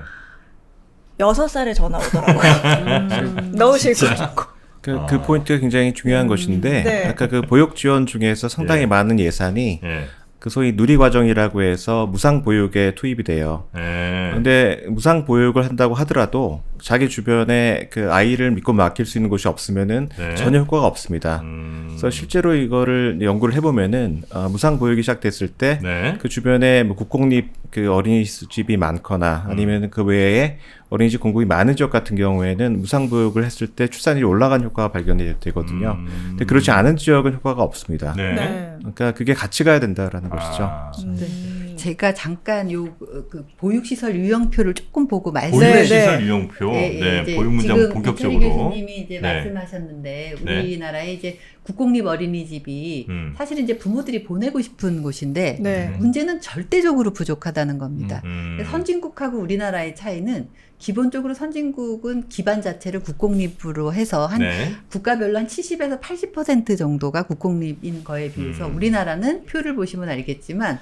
6살에 전화 오더라고요. 넣으실 거라고. 그 포인트가 굉장히 중요한 것인데 네. 아까 그 보육 지원 중에서 상당히 예. 많은 예산이 네. 그 소위 누리과정이라고 해서 무상 보육에 투입이 돼요. 네. 근데 무상 보육을 한다고 하더라도 자기 주변에 그 아이를 믿고 맡길 수 있는 곳이 없으면은 네. 전혀 효과가 없습니다. 그래서 실제로 이거를 연구를 해보면은 무상 보육이 시작됐을 때 네. 그 주변에 뭐 국공립 그 어린이집이 많거나 아니면 그 외에 어린이집 공급이 많은 지역 같은 경우에는 무상 보육을 했을 때 출산율이 올라간 효과가 발견이 되거든요. 근데 그렇지 않은 지역은 효과가 없습니다. 네. 네. 그러니까 그게 같이 가야 된다라는 것이죠. 아, 제가 잠깐 그 보육시설 유형표를 조금 보고 보육시설 유형표, 예, 이제 보육 문장 지금 본격적으로. 이철희 교수님이 이제 네. 말씀하셨는데 네. 우리나라에 이제 국공립 어린이집이 사실은 이제 부모들이 보내고 싶은 곳인데 네. 문제는 절대적으로 부족하다는 겁니다. 음. 선진국하고 우리나라의 차이는 기본적으로 선진국은 기반 자체를 국공립으로 해서 한 네. 국가별로 한 70에서 80% 정도가 국공립인 거에 비해서 우리나라는 표를 보시면 알겠지만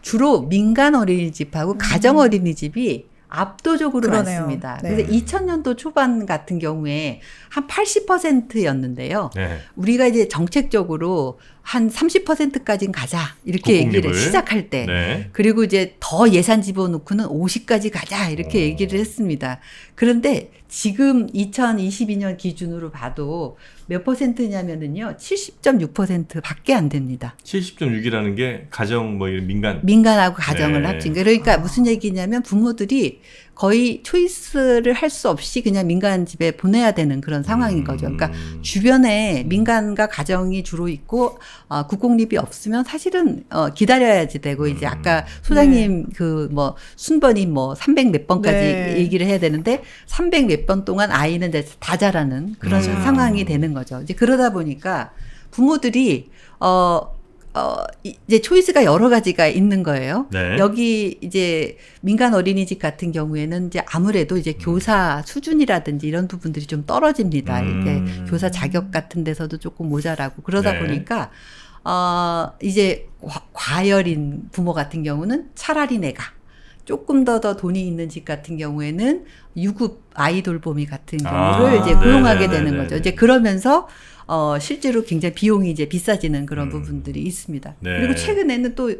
주로 민간 어린이집하고 가정 어린이집이 압도적으로 그러네요. 많습니다. 네. 그래서 2000년도 초반 같은 경우에 한 80%였는데요. 네. 우리가 이제 정책적으로 한 30%까지는 가자 이렇게 국공립을. 얘기를 시작할 때 네. 그리고 이제 더 예산 집어넣고는 50까지 가자 이렇게 얘기를 했습니다. 그런데 지금 2022년 기준으로 봐도 몇 퍼센트냐면은요 70.6% 밖에 안 됩니다. 70.6이라는 게 가정 뭐 이런 민간. 민간하고 가정을 네. 합친 거. 그러니까 무슨 얘기냐면 부모들이 거의 초이스를 할 수 없이 그냥 민간 집에 보내야 되는 그런 상황인 거죠. 그러니까 주변에 민간과 가정이 주로 있고 국공립이 없으면 사실은 기다려야지 되고 이제 아까 소장님 그 뭐 순번이 뭐 300 몇 번까지 네. 얘기를 해야 되는데 300 몇 번 동안 아이는 이제 다 자라는 그런 상황이 되는 거죠. 이제 그러다 보니까 부모들이 이제 초이스가 여러 가지가 있는 거예요. 네. 여기 이제 민간 어린이집 같은 경우에는 이제 아무래도 이제 교사 수준이라든지 이런 부분들이 좀 떨어집니다. 이렇게 교사 자격 같은 데서도 조금 모자라고 그러다 네. 보니까 이제 과열인 부모 같은 경우는 차라리 내가 조금 더 돈이 있는 집 같은 경우에는 유급 아이 돌보미 같은 경우를 이제 고용하게 되는 네네네네. 거죠. 이제 그러면서 실제로 굉장히 비용이 이제 비싸지는 그런 부분들이 있습니다. 네. 그리고 최근에는 또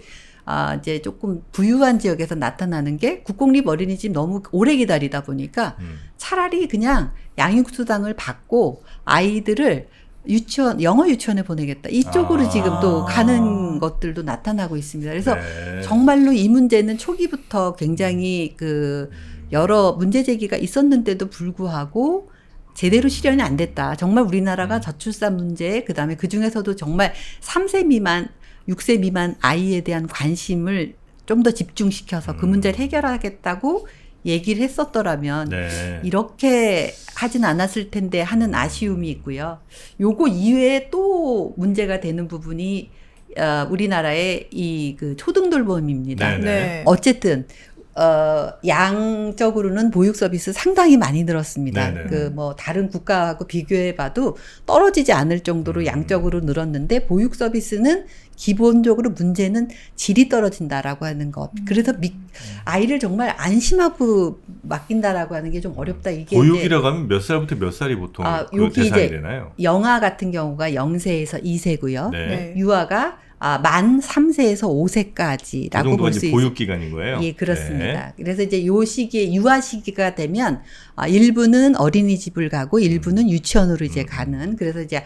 이제 조금 부유한 지역에서 나타나는 게 국공립 어린이집 너무 오래 기다리다 보니까 차라리 그냥 양육수당을 받고 아이들을 유치원, 영어 유치원에 보내겠다. 이쪽으로 지금 또 가는 것들도 나타나고 있습니다. 그래서 네. 정말로 이 문제는 초기부터 굉장히 그 여러 문제 제기가 있었는데도 불구하고 제대로 실현이 안 됐다. 정말 우리나라가 저출산 문제, 그 다음에 그 중에서도 정말 3세 미만, 6세 미만 아이에 대한 관심을 좀 더 집중시켜서 그 문제를 해결하겠다고 얘기를 했었더라면 네. 이렇게 하진 않았을 텐데 하는 아쉬움이 있고요. 요거 이외에 또 문제가 되는 부분이 우리나라의 이 그 초등돌봄입니다. 네네. 네. 어쨌든 양적으로는 보육 서비스 상당히 많이 늘었습니다. 네네. 그 뭐 다른 국가하고 비교해봐도 떨어지지 않을 정도로 양적으로 늘었는데 보육 서비스는 기본적으로 문제는 질이 떨어진다라고 하는 것. 그래서 아이를 정말 안심하고 맡긴다라고 하는 게 좀 어렵다. 이게 보육이라고 하면 몇 살부터 몇 살이 보통 그 여기 대상이 이제 되나요? 영아 같은 경우가 0세에서 2세고요. 네. 네. 유아가 만 3세에서 5세까지라고 그 정도가 볼 이제 수 보육 있습니다. 기간인 거예요. 예, 그렇습니다. 그래서 이제 요 시기에 유아 시기가 되면 일부는 어린이집을 가고 일부는 유치원으로 이제 가는. 그래서 이제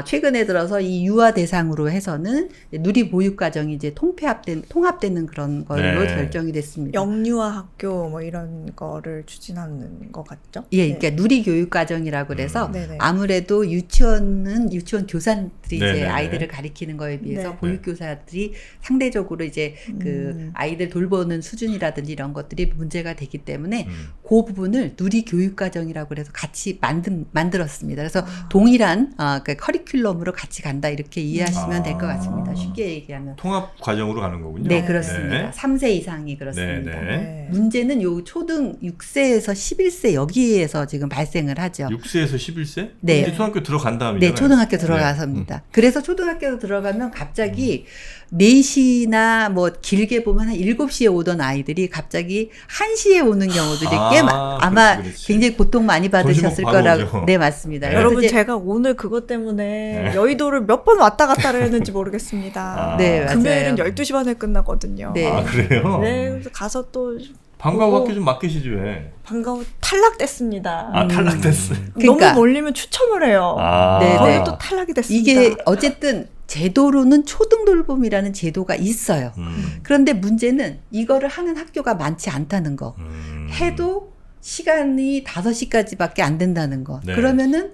최근에 들어서 이 유아 대상으로 해서는 누리 보육 과정이 이제 통합되는 그런 걸로 네. 결정이 됐습니다. 영유아 학교 뭐 이런 거를 추진하는 것 같죠? 예, 네. 그러니까 누리 교육 과정이라고 그래서 네네. 아무래도 유치원은 유치원 교사들이 이제 네네네. 아이들을 가리키는 거에 비해서 네. 보육 교사들이 상대적으로 이제 그 아이들 돌보는 수준이라든지 이런 것들이 문제가 되기 때문에 그 부분을 누리 교육 과정이라고 그래서 같이 만들었습니다. 그래서 동일한 그 커리큘럼으로 같이 간다 이렇게 이해하시면 될 것 같습니다. 쉽게 얘기하면. 통합 과정으로 가는 거군요. 네, 그렇습니다. 네. 3세 이상이 그렇습니다. 네. 네. 문제는 요 초등 6세에서 11세 여기에서 지금 발생을 하죠. 6세에서 11세? 네. 이제 초등학교 들어간 다음이잖아요. 네, 초등학교 들어가서입니다. 그래서 초등학교 들어가면 갑자기 4시나 뭐 길게 보면 한 7시에 오던 아이들이 갑자기 1시에 오는 경우들이 꽤 아마 그렇지. 굉장히 고통 많이 받으셨을 점심 바로 거라고. 오죠. 네, 맞습니다. 네. 그래서 여러분 이제 제가 오늘 그것 때문에 네. 여의도를 몇 번 왔다 갔다를 했는지 모르겠습니다. 네, 맞아요. 금요일은 12시 반에 끝나거든요. 네. 아, 그래요? 네, 그래서 가서 또 방과후 보고 학교 좀 맡기시지 왜? 반가워 탈락됐습니다. 아, 탈락됐어. 그러니까. 너무 몰리면 추첨을 해요. 아. 네, 거기 네. 또 탈락이 됐습니다. 이게 어쨌든 제도로는 초등돌봄이라는 제도가 있어요. 그런데 문제는 이거를 하는 학교가 많지 않다는 거. 해도 시간이 5시까지밖에 안 된다는 거. 네. 그러면은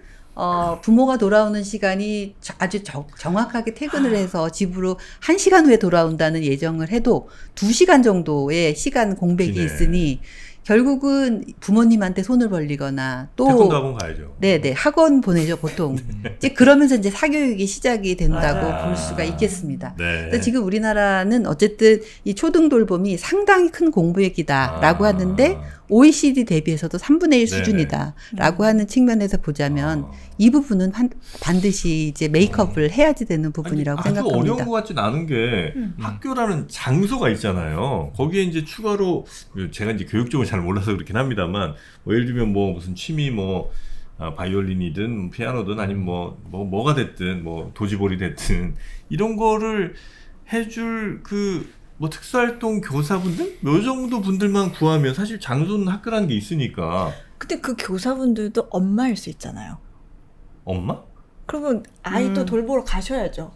부모가 돌아오는 시간이 아주 정확하게 퇴근을 해서 집으로 1시간 후에 돌아온다는 예정을 해도 2시간 정도의 시간 공백이 기네. 있으니 결국은 부모님한테 손을 벌리거나 태권도 또 학원 가야죠. 네네 학원 보내죠 보통. 이제 그러면서 이제 사교육이 시작이 된다고 아. 볼 수가 있겠습니다. 네. 근데 지금 우리나라는 어쨌든 이 초등돌봄이 상당히 큰 공부액이다라고 하는데 OECD 대비해서도 3분의 1 네네. 수준이다라고 하는 측면에서 보자면 이 부분은 반드시 이제 메이크업을 해야지 되는 부분이라고 아주 생각합니다. 어려운 것 같진 않은 게 학교라는 장소가 있잖아요. 거기에 이제 추가로 제가 이제 교육 쪽을 잘 몰라서 그렇긴 합니다만 뭐 예를 들면 뭐 무슨 취미 뭐 바이올린이든 피아노든 아니면 뭐가 됐든 뭐 도지볼이 됐든 이런 거를 해줄 뭐 특수활동 교사분들? 요 정도 분들만 구하면 사실 장소는 학교라는 게 있으니까. 근데 그 교사분들도 엄마일 수 있잖아요. 엄마? 그러면 아이 또 돌보러 가셔야죠.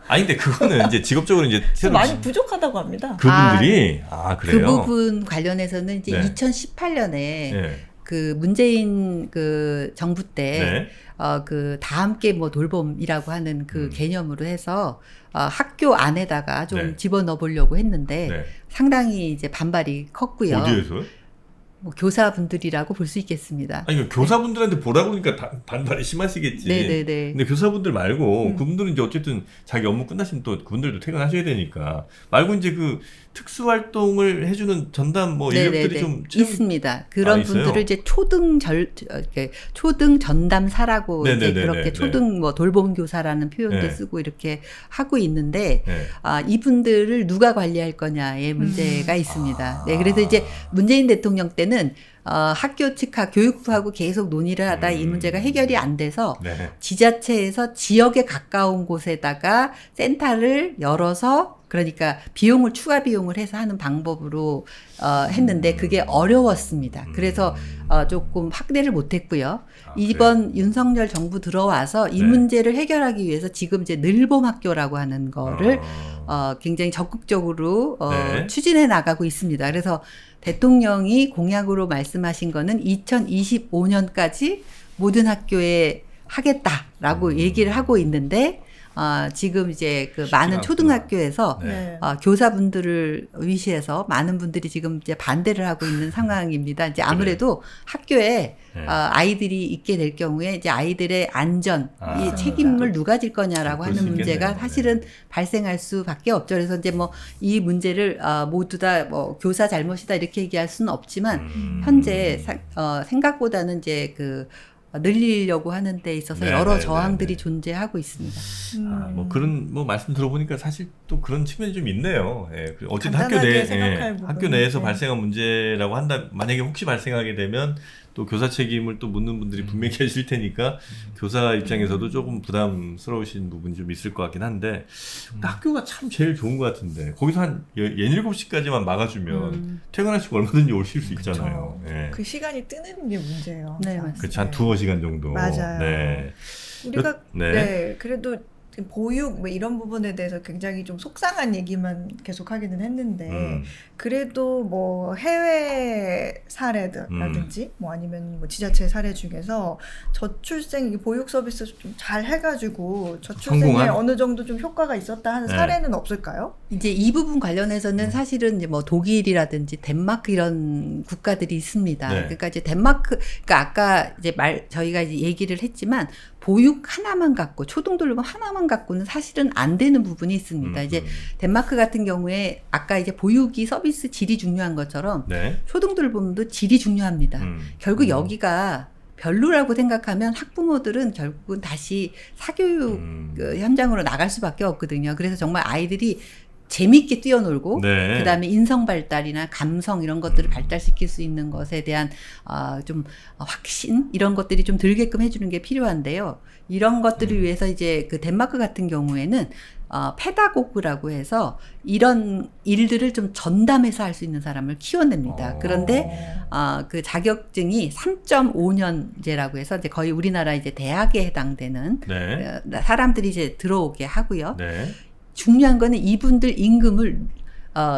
아니 근데 그거는 이제 직업적으로 이제 새로 많이 부족하다고 합니다. 그분들이 그래요. 그 부분 관련해서는 이제 네. 2018년에 네. 그 문재인 그 정부 때 네. 그 다 함께 뭐 돌봄이라고 하는 그 개념으로 해서 학교 안에다가 좀 네. 집어넣어 보려고 했는데 네. 상당히 이제 반발이 컸고요. 어디에서요? 뭐 교사분들이라고 볼 수 있겠습니다. 아니 교사분들한테 보라고 그러니까 반발이 심하시겠지. 네네네. 근데 교사분들 말고 그분들은 이제 어쨌든 자기 업무 끝나시면 또 그분들도 퇴근하셔야 되니까 말고 이제 그 특수활동을 해주는 전담 뭐 인력들이 좀 있습니다. 그런 있어요? 분들을 이제 초등 전담사라고 이제 네네네네. 그렇게 네. 초등 뭐 돌봄 교사라는 표현도 네. 쓰고 이렇게 하고 있는데 네. 이분들을 누가 관리할 거냐의 문제가 있습니다. 네, 그래서 이제 문재인 대통령 때는 학교 측하 교육부하고 계속 논의를 하다 이 문제가 해결이 안 돼서 네. 지자체에서 지역에 가까운 곳에다가 센터를 열어서 그러니까 비용을 추가 비용을 해서 하는 방법으로 했는데 그게 어려웠습니다. 그래서 조금 확대를 못했고요. 이번 윤석열 정부 들어와서 이 네. 문제를 해결하기 위해서 지금 이제 늘봄 학교라고 하는 거를 굉장히 적극적으로 네. 추진해 나가고 있습니다. 그래서 대통령이 공약으로 말씀하신 거는 2025년까지 모든 학교에 하겠다라고 얘기를 하고 있는데 지금 이제 그 많은 않구나. 초등학교에서 네. 교사분들을 위시해서 많은 분들이 지금 이제 반대를 하고 있는 상황입니다. 이제 아무래도 학교에 네. 아이들이 있게 될 경우에 이제 아이들의 안전, 이 맞습니다. 책임을 누가 질 거냐라고 그럴 수 하는 문제가 있겠네요. 사실은 발생할 수밖에 없죠. 그래서 이제 뭐 이 문제를 모두 다 뭐 교사 잘못이다 이렇게 얘기할 수는 없지만 현재 생각보다는 이제 그 늘리려고 하는 데 있어서 네, 여러 네, 저항들이 네, 네. 존재하고 있습니다. 뭐 그런 뭐 말씀 들어보니까 사실 또 그런 측면이 좀 있네요. 예. 어쨌든 학교 간단하게 내 생각할 학교 부분은, 내에서 네. 발생한 문제라고 한다. 만약에 혹시 발생하게 되면 또 교사 책임을 또 묻는 분들이 분명히 계실 테니까 교사 입장에서도 조금 부담스러우신 부분이 좀 있을 것 같긴 한데 학교가 참 제일 좋은 것 같은데 거기서 한 7시까지만 막아주면 퇴근하시고 얼마든지 오실 수 있잖아요. 예. 그 시간이 뜨는 게 문제예요. 네, 항상. 맞습니다. 그렇지 한 2시간 정도. 맞아요. 네. 우리가 네. 네. 그래도 보육 뭐 이런 부분에 대해서 굉장히 좀 속상한 얘기만 계속 하기는 했는데 그래도 뭐 해외 사례라든지 뭐 아니면 뭐 지자체 사례 중에서 저출생 이 보육 서비스 좀 잘 해가지고 저출생에 성공한? 어느 정도 좀 효과가 있었다 하는 네. 사례는 없을까요? 이제 이 부분 관련해서는 사실은 이제 뭐 독일이라든지 덴마크 이런 국가들이 있습니다. 네. 그러니까 이제 덴마크, 그러니까 아까 이제 저희가 이제 얘기를 했지만 보육 하나만 갖고 초등돌봄 하나만 갖고는 사실은 안 되는 부분이 있습니다. 이제 덴마크 같은 경우에 아까 이제 보육이 서비스 질이 중요한 것처럼 네. 초등돌봄도 질이 중요합니다. 결국 여기가 별로라고 생각하면 학부모들은 결국은 다시 사교육 그 현장으로 나갈 수밖에 없거든요. 그래서 정말 아이들이 재밌게 뛰어놀고 네. 그다음에 인성 발달이나 감성 이런 것들을 발달시킬 수 있는 것에 대한 좀 확신 이런 것들이 좀 들게끔 해주는 게 필요한데요. 이런 것들을 위해서 이제 그 덴마크 같은 경우에는 페다고그라고 해서 이런 일들을 좀 전담해서 할 수 있는 사람을 키워냅니다. 그런데 그 자격증이 3.5년제라고 해서 이제 거의 우리나라 이제 대학에 해당되는 네. 사람들이 이제 들어오게 하고요. 네. 중요한 거는 이분들 임금을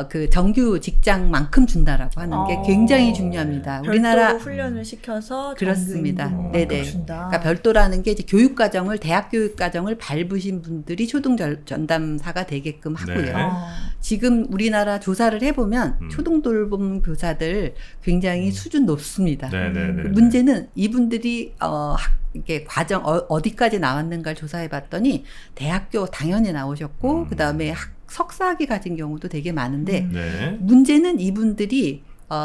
그 정규 직장만큼 준다라고 하는 게 굉장히 중요합니다. 우리나라 별도로 훈련을 시켜서 그렇습니다. 정규 네네. 임금을 준다. 그러니까 별도라는 게 이제 교육 과정을 대학 교육 과정을 밟으신 분들이 초등 전담사가 되게끔 하고요. 네. 지금 우리나라 조사를 해보면 초등 돌봄 교사들 굉장히 수준 높습니다. 네네네. 문제는 이분들이 이게 과정 어디까지 나왔는가를 조사해봤더니 대학교 당연히 나오셨고 그 다음에 석사학위 가진 경우도 되게 많은데 네. 문제는 이분들이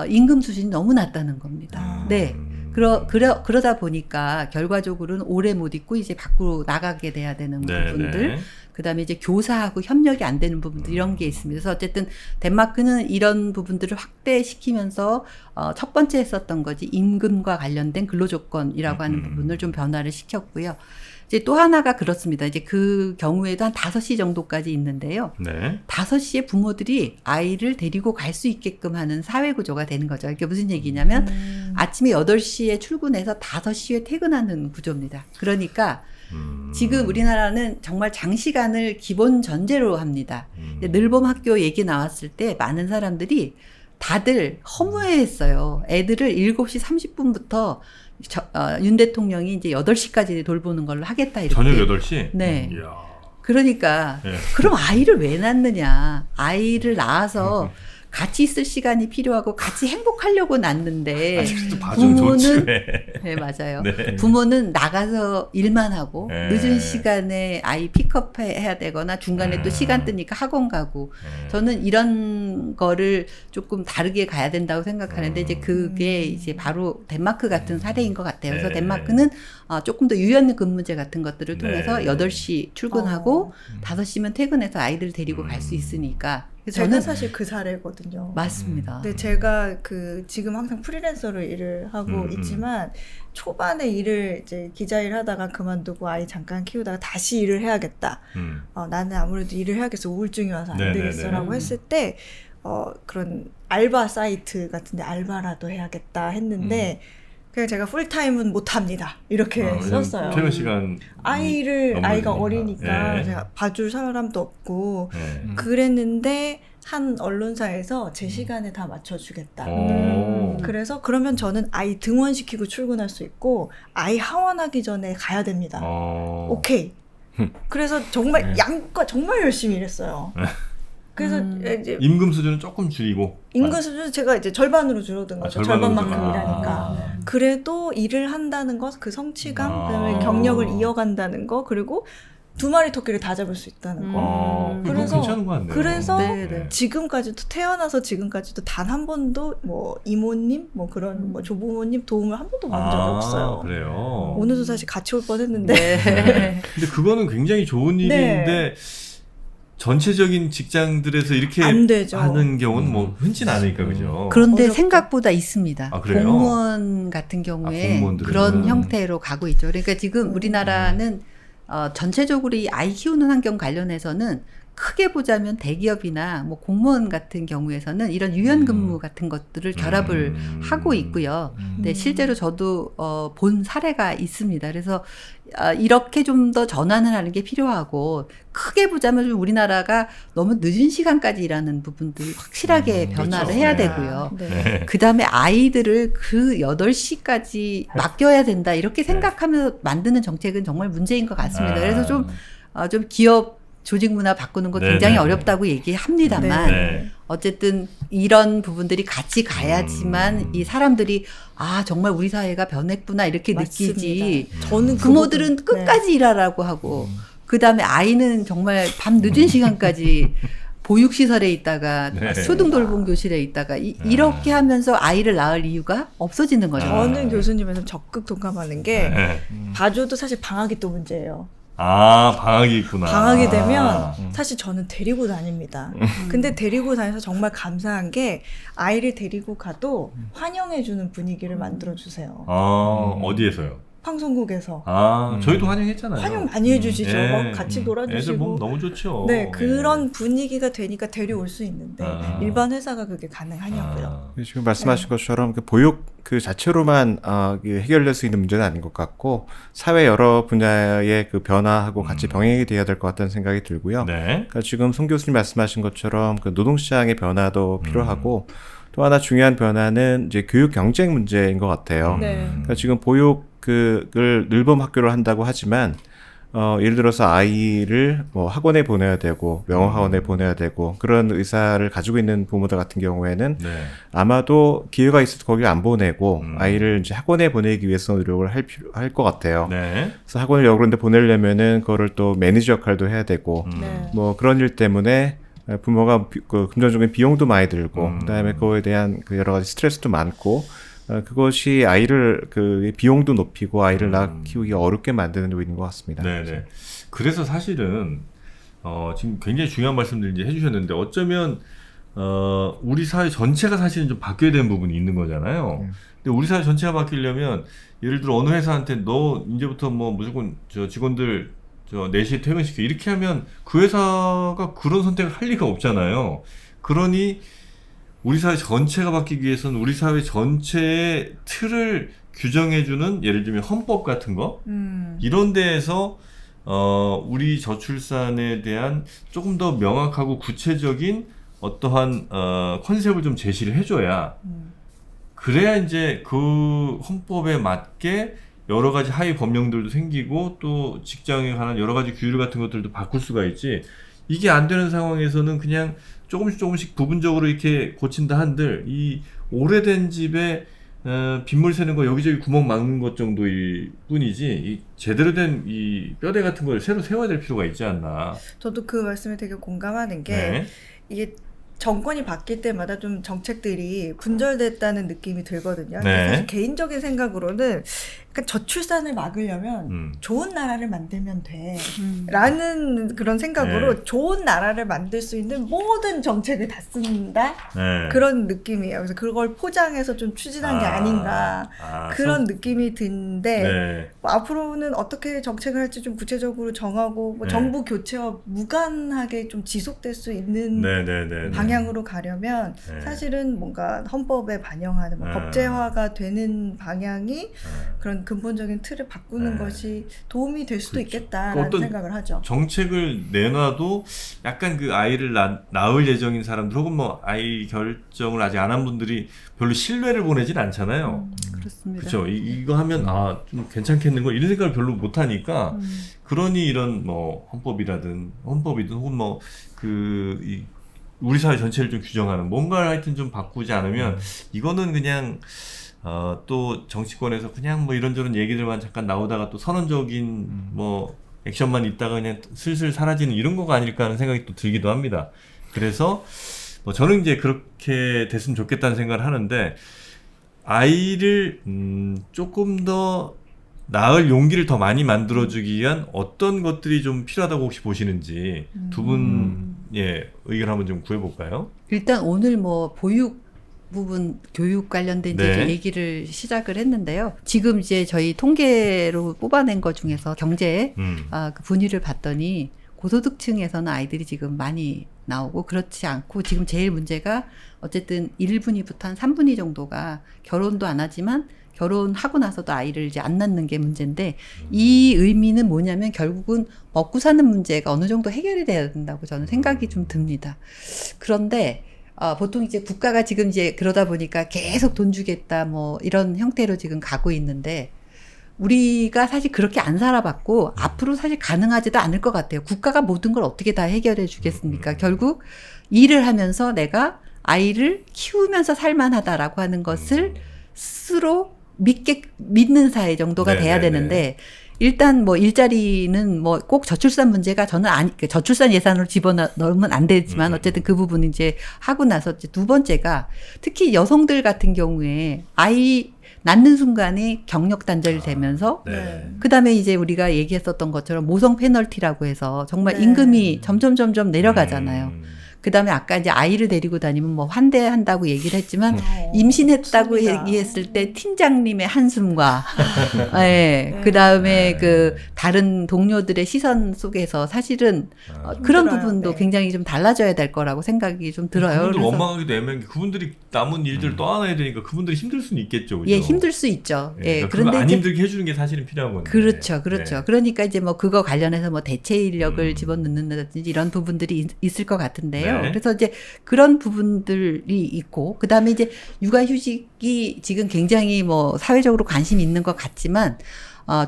임금 수준이 너무 낮다는 겁니다. 네. 그러다 보니까 결과적으로는 오래 못 있고 이제 밖으로 나가게 돼야 되는 부분들, 그다음에 이제 교사하고 협력이 안 되는 부분들 이런 게 있습니다. 그래서 어쨌든 덴마크는 이런 부분들을 확대시키면서 첫 번째 했었던 거지 임금과 관련된 근로조건이라고 하는 부분을 좀 변화를 시켰고요. 이제 또 하나가 그렇습니다. 이제 그 경우에도 한 5시 정도까지 있는데요. 네. 5시에 부모들이 아이를 데리고 갈 수 있게끔 하는 사회 구조가 되는 거죠. 이게 무슨 얘기냐면 아침에 8시에 출근해서 5시에 퇴근하는 구조입니다. 그러니까 지금 우리나라는 정말 장시간을 기본 전제로 합니다. 늘봄 학교 얘기 나왔을 때 많은 사람들이 다들 허무해했어요. 애들을 7시 30분부터 윤 대통령이 이제 8시까지 돌보는 걸로 하겠다 이렇게. 저녁 8시? 네. 이야. 그러니까 네. 그럼 아이를 왜 낳느냐. 아이를 낳아서 같이 있을 시간이 필요하고 같이 행복하려고 낳는데 아직도 봐주면 좋지 왜. 네, 맞아요. 네. 부모는 나가서 일만 하고 네. 늦은 시간에 아이 픽업해야 되거나 중간에 또 시간 뜨니까 학원 가고 저는 이런 거를 조금 다르게 가야 된다고 생각하는데 이제 그게 이제 바로 덴마크 같은 사례인 것 같아요. 그래서 네. 덴마크는 조금 더 유연 근무제 같은 것들을 통해서 네. 8시 출근하고 5시면 퇴근해서 아이들 데리고 갈 수 있으니까 그래서 제가 저는 사실 그 사례거든요. 맞습니다. 근데 제가 지금 항상 프리랜서로 일을 하고 있지만 초반에 일을 이제 기자 일 하다가 그만두고 아이 잠깐 키우다가 다시 일을 해야겠다. 나는 아무래도 일을 해야겠어. 우울증이 와서 안 네네네. 되겠어라고 했을 때 그런 알바 사이트 같은데 알바라도 해야겠다 했는데 그냥 제가 풀타임은 못합니다. 이렇게 썼어요. 퇴근 시간 아이가 어리니까 네. 제가 봐줄 사람도 없고 네. 그랬는데 한 언론사에서 제 시간에 다 맞춰주겠다. 오. 그래서 그러면 저는 아이 등원시키고 출근할 수 있고 아이 하원하기 전에 가야 됩니다. 오케이. 그래서 정말 양껏 정말 열심히 일했어요. 그래서 이제 임금 수준은 조금 줄이고 임금 수준 제가 이제 절반으로 줄어든 거죠. 절반만큼 일하니까. 그래도 일을 한다는 것, 그 성취감, 그다음에 경력을 이어간다는 거, 그리고 2마리 토끼를 다 잡을 수 있다는 거. 그거 괜찮은 것 같네요. 그래서 네. 지금까지도 태어나서 지금까지도 단 한 번도 뭐 이모님, 뭐 그런 뭐 조부모님 도움을 한 번도 받은 적이 없어요. 그래요. 오늘도 사실 같이 올 뻔했는데. 네. 근데 그거는 굉장히 좋은 일인데 전체적인 직장들에서 이렇게 안 되죠. 하는 경우는 뭐 흔치는 않으니까 그죠. 그런데 어렵죠. 생각보다 있습니다. 아, 그래요? 공무원 같은 경우에 공무원들은. 그런 형태로 가고 있죠. 그러니까 지금 우리나라는 전체적으로 이 아이 키우는 환경 관련해서는 크게 보자면 대기업이나 뭐 공무원 같은 경우에서는 이런 유연근무 같은 것들을 결합을 하고 있고요. 근데 실제로 저도 본 사례가 있습니다. 그래서 이렇게 좀 더 전환을 하는 게 필요하고 크게 보자면 좀 우리나라가 너무 늦은 시간까지 일하는 부분들 확실하게 변화를 그렇죠. 해야 네. 되고요. 네. 그다음에 아이들을 그 8시까지 맡겨야 된다 이렇게 생각하면서 만드는 정책은 정말 문제인 것 같습니다. 그래서 좀 기업 조직 문화 바꾸는 거 굉장히 어렵다고 얘기합니다만 네. 어쨌든 이런 부분들이 같이 가야지만 이 사람들이 정말 우리 사회가 변했구나 이렇게 맞습니다. 느끼지. 저는 부모들은 그 부분, 끝까지 일하라고 하고 그다음에 아이는 정말 밤 늦은 시간까지 보육시설에 있다가 네. 초등돌봄 교실에 있다가 이렇게 하면서 아이를 낳을 이유가 없어지는 거죠. 저는 교수님에서 적극 동감하는 게 네. 봐줘도 사실 방학이 또 문제예요. 방학이 있구나. 방학이 되면 사실 저는 데리고 다닙니다. 근데 데리고 다녀서 정말 감사한 게 아이를 데리고 가도 환영해주는 분위기를 만들어주세요. 어디에서요? 방송국에서. 저희도 환영했잖아요. 환영 많이 해주시죠. 예. 막 같이 놀아주시고. 애들 보면 너무 좋죠. 네, 그런 분위기가 되니까 데려올 수 있는데 일반 회사가 그게 가능하냐고요. 지금 말씀하신 것처럼 그 보육 그 자체로만 해결될 수 있는 문제는 아닌 것 같고 사회 여러 분야의 그 변화하고 같이 병행이 돼야 될 것 같다는 생각이 들고요. 네. 그러니까 지금 송 교수님 말씀하신 것처럼 그 노동시장의 변화도 필요하고 또 하나 중요한 변화는 이제 교육 경쟁 문제인 것 같아요. 네. 그러니까 지금 보육 그걸 늘봄 학교를 한다고 하지만 예를 들어서 아이를 뭐 학원에 보내야 되고 명호학원에 보내야 되고 그런 의사를 가지고 있는 부모들 같은 경우에는 네. 아마도 기회가 있어도 거기 안 보내고 아이를 이제 학원에 보내기 위해서 노력을 할 것 같아요. 네. 그래서 학원을 여러 군데 보내려면은 그거를 또 매니저 역할도 해야 되고 네. 뭐 그런 일 때문에 부모가 그 금전적인 비용도 많이 들고 그다음에 그거에 대한 그 여러 가지 스트레스도 많고 그것이 아이를 그 비용도 높이고 아이를 키우기 어렵게 만드는 요인인 것 같습니다. 네네. 그래서 사실은 지금 굉장히 중요한 말씀들 이제 해주셨는데 어쩌면 우리 사회 전체가 사실은 좀 바뀌어야 되는 부분이 있는 거잖아요. 근데 우리 사회 전체가 바뀌려면 예를 들어 어느 회사한테 너 이제부터 뭐 무조건 저 직원들 4시에 퇴근시켜 이렇게 하면 그 회사가 그런 선택을 할 리가 없잖아요. 그러니 우리 사회 전체가 바뀌기 위해서는 우리 사회 전체의 틀을 규정해주는 예를 들면 헌법 같은 거 이런 데에서 우리 저출산에 대한 조금 더 명확하고 구체적인 어떠한 컨셉을 좀 제시를 해줘야 그래야 이제 그 헌법에 맞게 여러 가지 하위 법령들도 생기고 또 직장에 관한 여러 가지 규율 같은 것들도 바꿀 수가 있지. 이게 안 되는 상황에서는 그냥 조금씩 부분적으로 이렇게 고친다 한들 이 오래된 집에 빗물 새는 거 여기저기 구멍 막는 것 정도일 뿐이지 이 제대로 된 이 뼈대 같은 걸 새로 세워야 될 필요가 있지 않나. 저도 그 말씀에 되게 공감하는 게 네. 이게 정권이 바뀔 때마다 좀 정책들이 분절됐다는 느낌이 들거든요. 네. 근데 사실 개인적인 생각으로는 그러니까 저출산을 막으려면 좋은 나라를 만들면 돼. 라는 그런 생각으로 네. 좋은 나라를 만들 수 있는 모든 정책을 다 쓴다? 네. 그런 느낌이에요. 그래서 그걸 포장해서 좀 추진한 게 아닌가. 그런 느낌이 드는데 네. 뭐 앞으로는 어떻게 정책을 할지 좀 구체적으로 정하고 뭐 네. 정부 교체와 무관하게 좀 지속될 수 있는 네. 방향으로 가려면 네. 사실은 뭔가 헌법에 반영하는 뭐 법제화가 되는 방향이 그런 근본적인 틀을 바꾸는 네. 것이 도움이 될 수도 그렇죠. 있겠다라는 어떤 생각을 하죠. 정책을 내놔도 약간 그 아이를 낳을 예정인 사람들 혹은 뭐 아이 결정을 아직 안 한 분들이 별로 신뢰를 보내진 않잖아요. 그렇습니다. 그렇죠. 이거 하면 좀 괜찮겠는 거 이런 생각을 별로 못 하니까 그러니 이런 뭐 헌법이든 혹은 뭐 우리 사회 전체를 좀 규정하는 뭔가를 하여튼 좀 바꾸지 않으면 이거는 그냥 또 정치권에서 그냥 뭐 이런저런 얘기들만 잠깐 나오다가 또 선언적인 뭐 액션만 있다가 그냥 슬슬 사라지는 이런 거가 아닐까 하는 생각이 또 들기도 합니다. 그래서 뭐 저는 이제 그렇게 됐으면 좋겠다는 생각을 하는데 아이를 조금 더 낳을 용기를 더 많이 만들어주기 위한 어떤 것들이 좀 필요하다고 혹시 보시는지 두 분의 의견 한번 좀 구해볼까요? 일단 오늘 뭐 보육 부분 교육 관련된 네. 이제 얘기를 시작을 했는데요. 지금 이제 저희 통계로 뽑아낸 것 중에서 경제 그 분위를 봤더니 고소득층에서는 아이들이 지금 많이 나오고 그렇지 않고 지금 제일 문제가 어쨌든 1분위부터 한 3분위 정도가 결혼도 안 하지만 결혼하고 나서도 아이를 이제 안 낳는 게 문제인데 이 의미는 뭐냐면 결국은 먹고 사는 문제가 어느 정도 해결이 돼야 된다고 저는 생각이 좀 듭니다. 그런데 보통 이제 국가가 지금 이제 그러다 보니까 계속 돈 주겠다 뭐 이런 형태로 지금 가고 있는데 우리가 사실 그렇게 안 살아봤고 앞으로 사실 가능하지도 않을 것 같아요. 국가가 모든 걸 어떻게 다 해결해 주겠습니까? 결국 일을 하면서 내가 아이를 키우면서 살만하다라고 하는 것을 스스로 믿는 사회 정도가 돼야 되는데 일단 뭐 일자리는 뭐 꼭 저출산 문제가 저는 저출산 예산으로 집어넣으면 안 되지만 어쨌든 그 부분은 이제 하고 나서 이제 두 번째가 특히 여성들 같은 경우에 아이 낳는 순간에 경력 단절되면서 그다음에 이제 우리가 얘기했었던 것처럼 모성 페널티라고 해서 정말 임금이 점점 내려가잖아요. 그다음에 아까 이제 아이를 데리고 다니면 뭐 환대한다고 얘기를 했지만 임신했다고 맞습니다. 얘기했을 때 팀장님의 한숨과 그다음에 그 다른 동료들의 시선 속에서 사실은 그런 힘들어요. 부분도 네. 굉장히 좀 달라져야 될 거라고 생각이 좀 들어요. 그분들 그래서 원망하기도 애매한 게 그분들이 남은 일들을 떠안아야 되니까 그분들이 힘들 수는 있겠죠. 그죠? 예, 힘들 수 있죠. 예, 그러니까 그런데 안 이제 힘들게 해주는 게 사실은 필요한 건데. 그렇죠. 네. 그러니까 이제 뭐 그거 관련해서 뭐 대체 인력을 집어넣는다든지 이런 부분들이 있을 것 같은데요. 네. 그래서 이제 그런 부분들이 있고, 그 다음에 이제 육아휴직이 지금 굉장히 뭐 사회적으로 관심이 있는 것 같지만,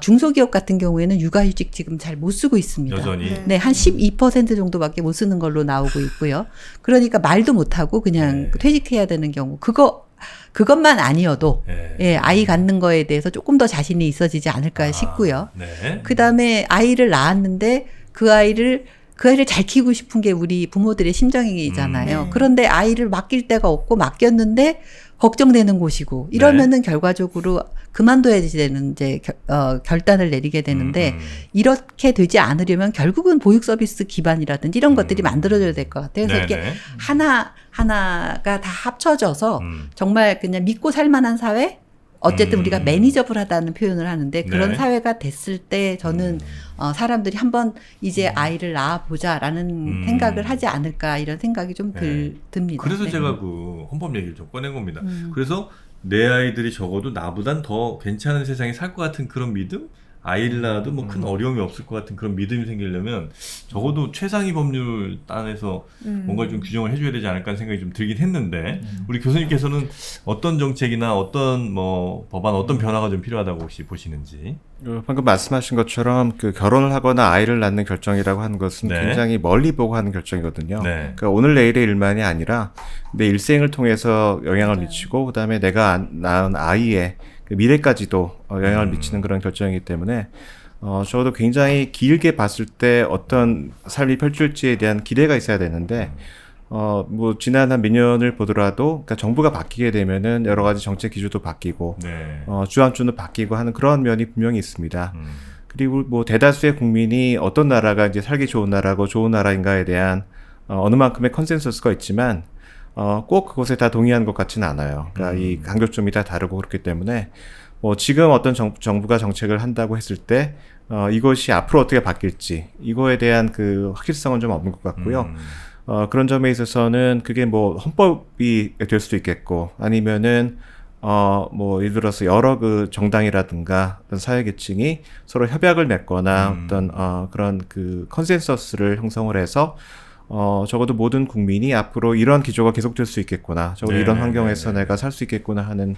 중소기업 같은 경우에는 육아휴직 지금 잘 못 쓰고 있습니다. 여전히. 네, 한 12% 정도밖에 못 쓰는 걸로 나오고 있고요. 그러니까 말도 못하고 그냥 퇴직해야 되는 경우. 그것만 아니어도, 예, 아이 갖는 거에 대해서 조금 더 자신이 있어지지 않을까 싶고요. 네. 그 다음에 아이를 낳았는데 그 아이를 잘 키우고 싶은 게 우리 부모들의 심정이잖아요. 네. 그런데 아이를 맡길 데가 없고 맡겼는데 걱정되는 곳이고 이러면은 결과적으로 그만둬야 되는 이제 결단을 내리게 되는데 이렇게 되지 않으려면 결국은 보육 서비스 기반이라든지 이런 것들이 만들어져야 될 것 같아요. 그래서 이렇게 하나가 다 합쳐져서 정말 그냥 믿고 살만한 사회? 어쨌든 우리가 매니저블하다는 표현을 하는데 그런 네. 사회가 됐을 때 저는 사람들이 한번 이제 아이를 낳아보자라는 생각을 하지 않을까 이런 생각이 좀 듭니다. 그래서 네. 제가 그 헌법 얘기를 좀 꺼낸 겁니다. 그래서 내 아이들이 적어도 나보단 더 괜찮은 세상에 살 것 같은 그런 믿음? 아이를 낳아도 뭐 큰 어려움이 없을 것 같은 그런 믿음이 생기려면 적어도 최상위 법률 단에서 뭔가 좀 규정을 해줘야 되지 않을까 하는 생각이 좀 들긴 했는데 우리 교수님께서는 어떤 정책이나 어떤 뭐 법안 어떤 변화가 좀 필요하다고 혹시 보시는지? 방금 말씀하신 것처럼 그 결혼을 하거나 아이를 낳는 결정이라고 하는 것은 네. 굉장히 멀리 보고 하는 결정이거든요. 네. 그러니까 오늘 내일의 일만이 아니라 내 일생을 통해서 영향을 맞아요. 미치고 그다음에 내가 낳은 아이의 그 미래까지도 영향을 미치는 그런 결정이기 때문에 적어도 굉장히 길게 봤을 때 어떤 삶이 펼쳐질지에 대한 기대가 있어야 되는데 뭐 지난 한 몇 년을 보더라도 그러니까 정부가 바뀌게 되면은 여러 가지 정책 기조도 바뀌고 네. 주안점도 바뀌고 하는 그런 면이 분명히 있습니다. 그리고 뭐 대다수의 국민이 어떤 나라가 이제 살기 좋은 나라고 좋은 나라인가에 대한 어느 만큼의 컨센서스가 있지만 꼭 그것에 다 동의하는 것 같지는 않아요. 그러니까 이 간격점이 다 다르고 그렇기 때문에 뭐 지금 어떤 정부가 정책을 한다고 했을 때 이것이 앞으로 어떻게 바뀔지 이거에 대한 그 확실성은 좀 없는 것 같고요. 그런 점에 있어서는 그게 뭐 헌법이 될 수도 있겠고 아니면은 뭐 예를 들어서 여러 그 정당이라든가 어떤 사회계층이 서로 협약을 맺거나 어떤 그런 그 컨센서스를 형성을 해서 적어도 모든 국민이 앞으로 이런 기조가 계속될 수 있겠구나. 적어도 네, 이런 환경에서 네, 네. 내가 살 수 있겠구나 하는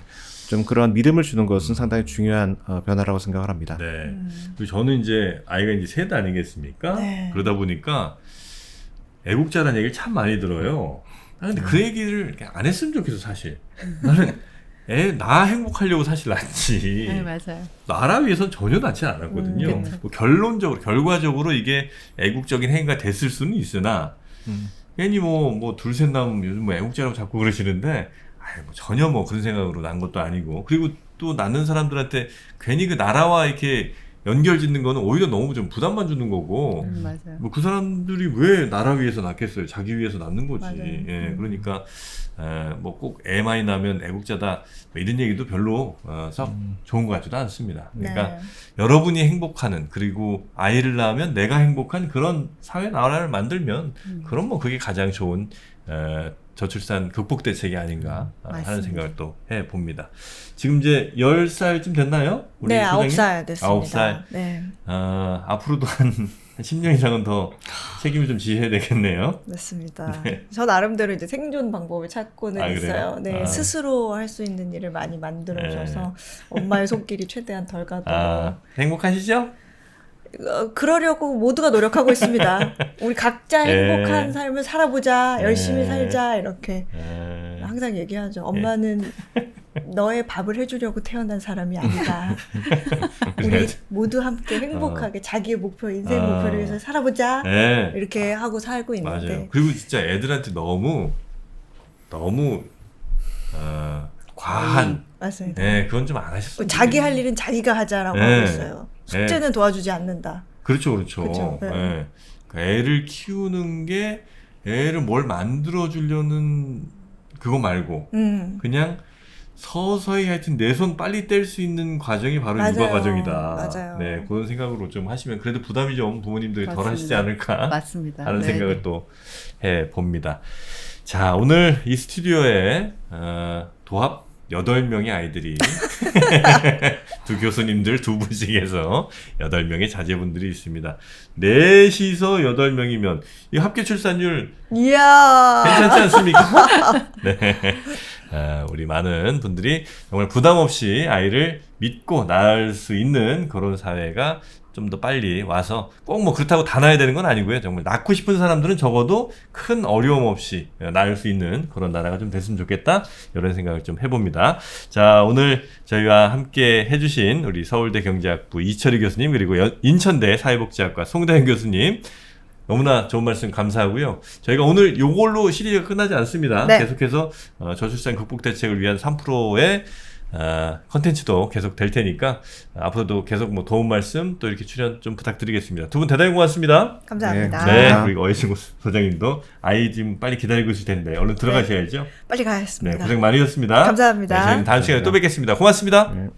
좀 그런 믿음을 주는 것은 상당히 중요한 변화라고 생각을 합니다. 네. 그리고 저는 이제 아이가 이제 셋 아니겠습니까? 네. 그러다 보니까 애국자라는 얘기를 참 많이 들어요. 근데 그 얘기를 안 했으면 좋겠어, 사실. 나는 나 행복하려고 사실 낳지. 네, 맞아요. 나라 위해서는 전혀 낳지 않았거든요. 그쵸. 뭐 결론적으로, 결과적으로 이게 애국적인 행위가 됐을 수는 있으나, 괜히 뭐 둘, 셋 낳으면 요즘 뭐 애국자라고 자꾸 그러시는데, 뭐 전혀 뭐 그런 생각으로 낳은 것도 아니고, 그리고 또 낳는 사람들한테 괜히 그 나라와 이렇게 연결 짓는 거는 오히려 너무 좀 부담만 주는 거고, 맞아요. 뭐 그 사람들이 왜 나라 위해서 낳겠어요? 자기 위해서 낳는 거지. 맞아요. 예, 그러니까 뭐 꼭 애 많이 낳으면 애국자다 뭐 이런 얘기도 별로 썩 좋은 것 같지도 않습니다. 그러니까 네. 여러분이 행복하는 그리고 아이를 낳으면 내가 행복한 그런 사회 나라를 만들면 그럼 뭐 그게 가장 좋은 저출산 극복 대책이 아닌가 하는 맞습니다. 생각을 또 해봅니다. 지금 이제 10살쯤 됐나요? 우리 네, 소장님? 9살 됐습니다. 9살. 네, 앞으로도 한 10년 이상은 더 책임을 좀 지해야 되겠네요. 맞습니다. 네. 저 나름대로 이제 생존 방법을 찾고는 아, 있어요. 그래요? 네, 스스로 할 수 있는 일을 많이 만들어줘서 엄마의 손길이 최대한 덜 가도록. 행복하시죠? 그러려고 모두가 노력하고 있습니다. 우리 각자 예. 행복한 삶을 살아보자, 열심히 예. 살자 이렇게 에, 항상 얘기하죠. 엄마는 너의 밥을 해주려고 태어난 사람이 아니다. 우리 그래야지. 모두 함께 행복하게 자기의 목표, 인생 아. 목표를 위해서 살아보자. 예. 이렇게 하고 살고 있는데. 맞아요. 그리고 진짜 애들한테 너무 과한. 맞습니다. 예, 그건 좀 안 하셨으면 자기 좋겠네요. 할 일은 자기가 하자라고 네. 하고 있어요. 숙제는 도와주지 않는다. 그렇죠, 그렇죠. 그쵸, 네. 예. 그러니까 애를 키우는 게 애를 뭘 만들어 주려는 그거 말고 그냥 서서히 하여튼 내 손 빨리 뗄 수 있는 과정이 바로 맞아요. 육아 과정이다. 맞아요. 네, 그런 생각으로 좀 하시면 그래도 부담이 좀 부모님들이 덜 하시지 맞습니다. 않을까 맞습니다. 하는 네. 생각을 또 해 봅니다. 자, 오늘 이 스튜디오에 도합 8명의 아이들이 두 교수님들 두 분씩해서 8명의 자제분들이 있습니다. 넷이서 8명이면 이 합계 출산율 이야. 괜찮지 않습니까? 네. 우리 많은 분들이 정말 부담 없이 아이를 믿고 낳을 수 있는 그런 사회가 좀 더 빨리 와서 꼭 뭐 그렇다고 다 낳아야 되는 건 아니고요. 정말 낳고 싶은 사람들은 적어도 큰 어려움 없이 낳을 수 있는 그런 나라가 좀 됐으면 좋겠다. 이런 생각을 좀 해봅니다. 자, 오늘 저희와 함께 해주신 우리 서울대 경제학부 이철희 교수님 그리고 인천대 사회복지학과 송다현 교수님 너무나 좋은 말씀 감사하고요. 저희가 오늘 요걸로 시리즈가 끝나지 않습니다. 네. 계속해서 저출산 극복 대책을 위한 3%의 컨텐츠도 계속 될 테니까 앞으로도 계속 뭐 도움 말씀 또 이렇게 출연 좀 부탁드리겠습니다. 두 분 대단히 고맙습니다. 감사합니다. 네, 아. 그리고 어이승우 소장님도 아이 지금 빨리 기다리고 있을 텐데 얼른 들어가셔야죠. 빨리 가겠습니다. 네, 고생 많으셨습니다. 감사합니다. 네, 저희는 다음 시간에 또 뵙겠습니다. 고맙습니다. 네.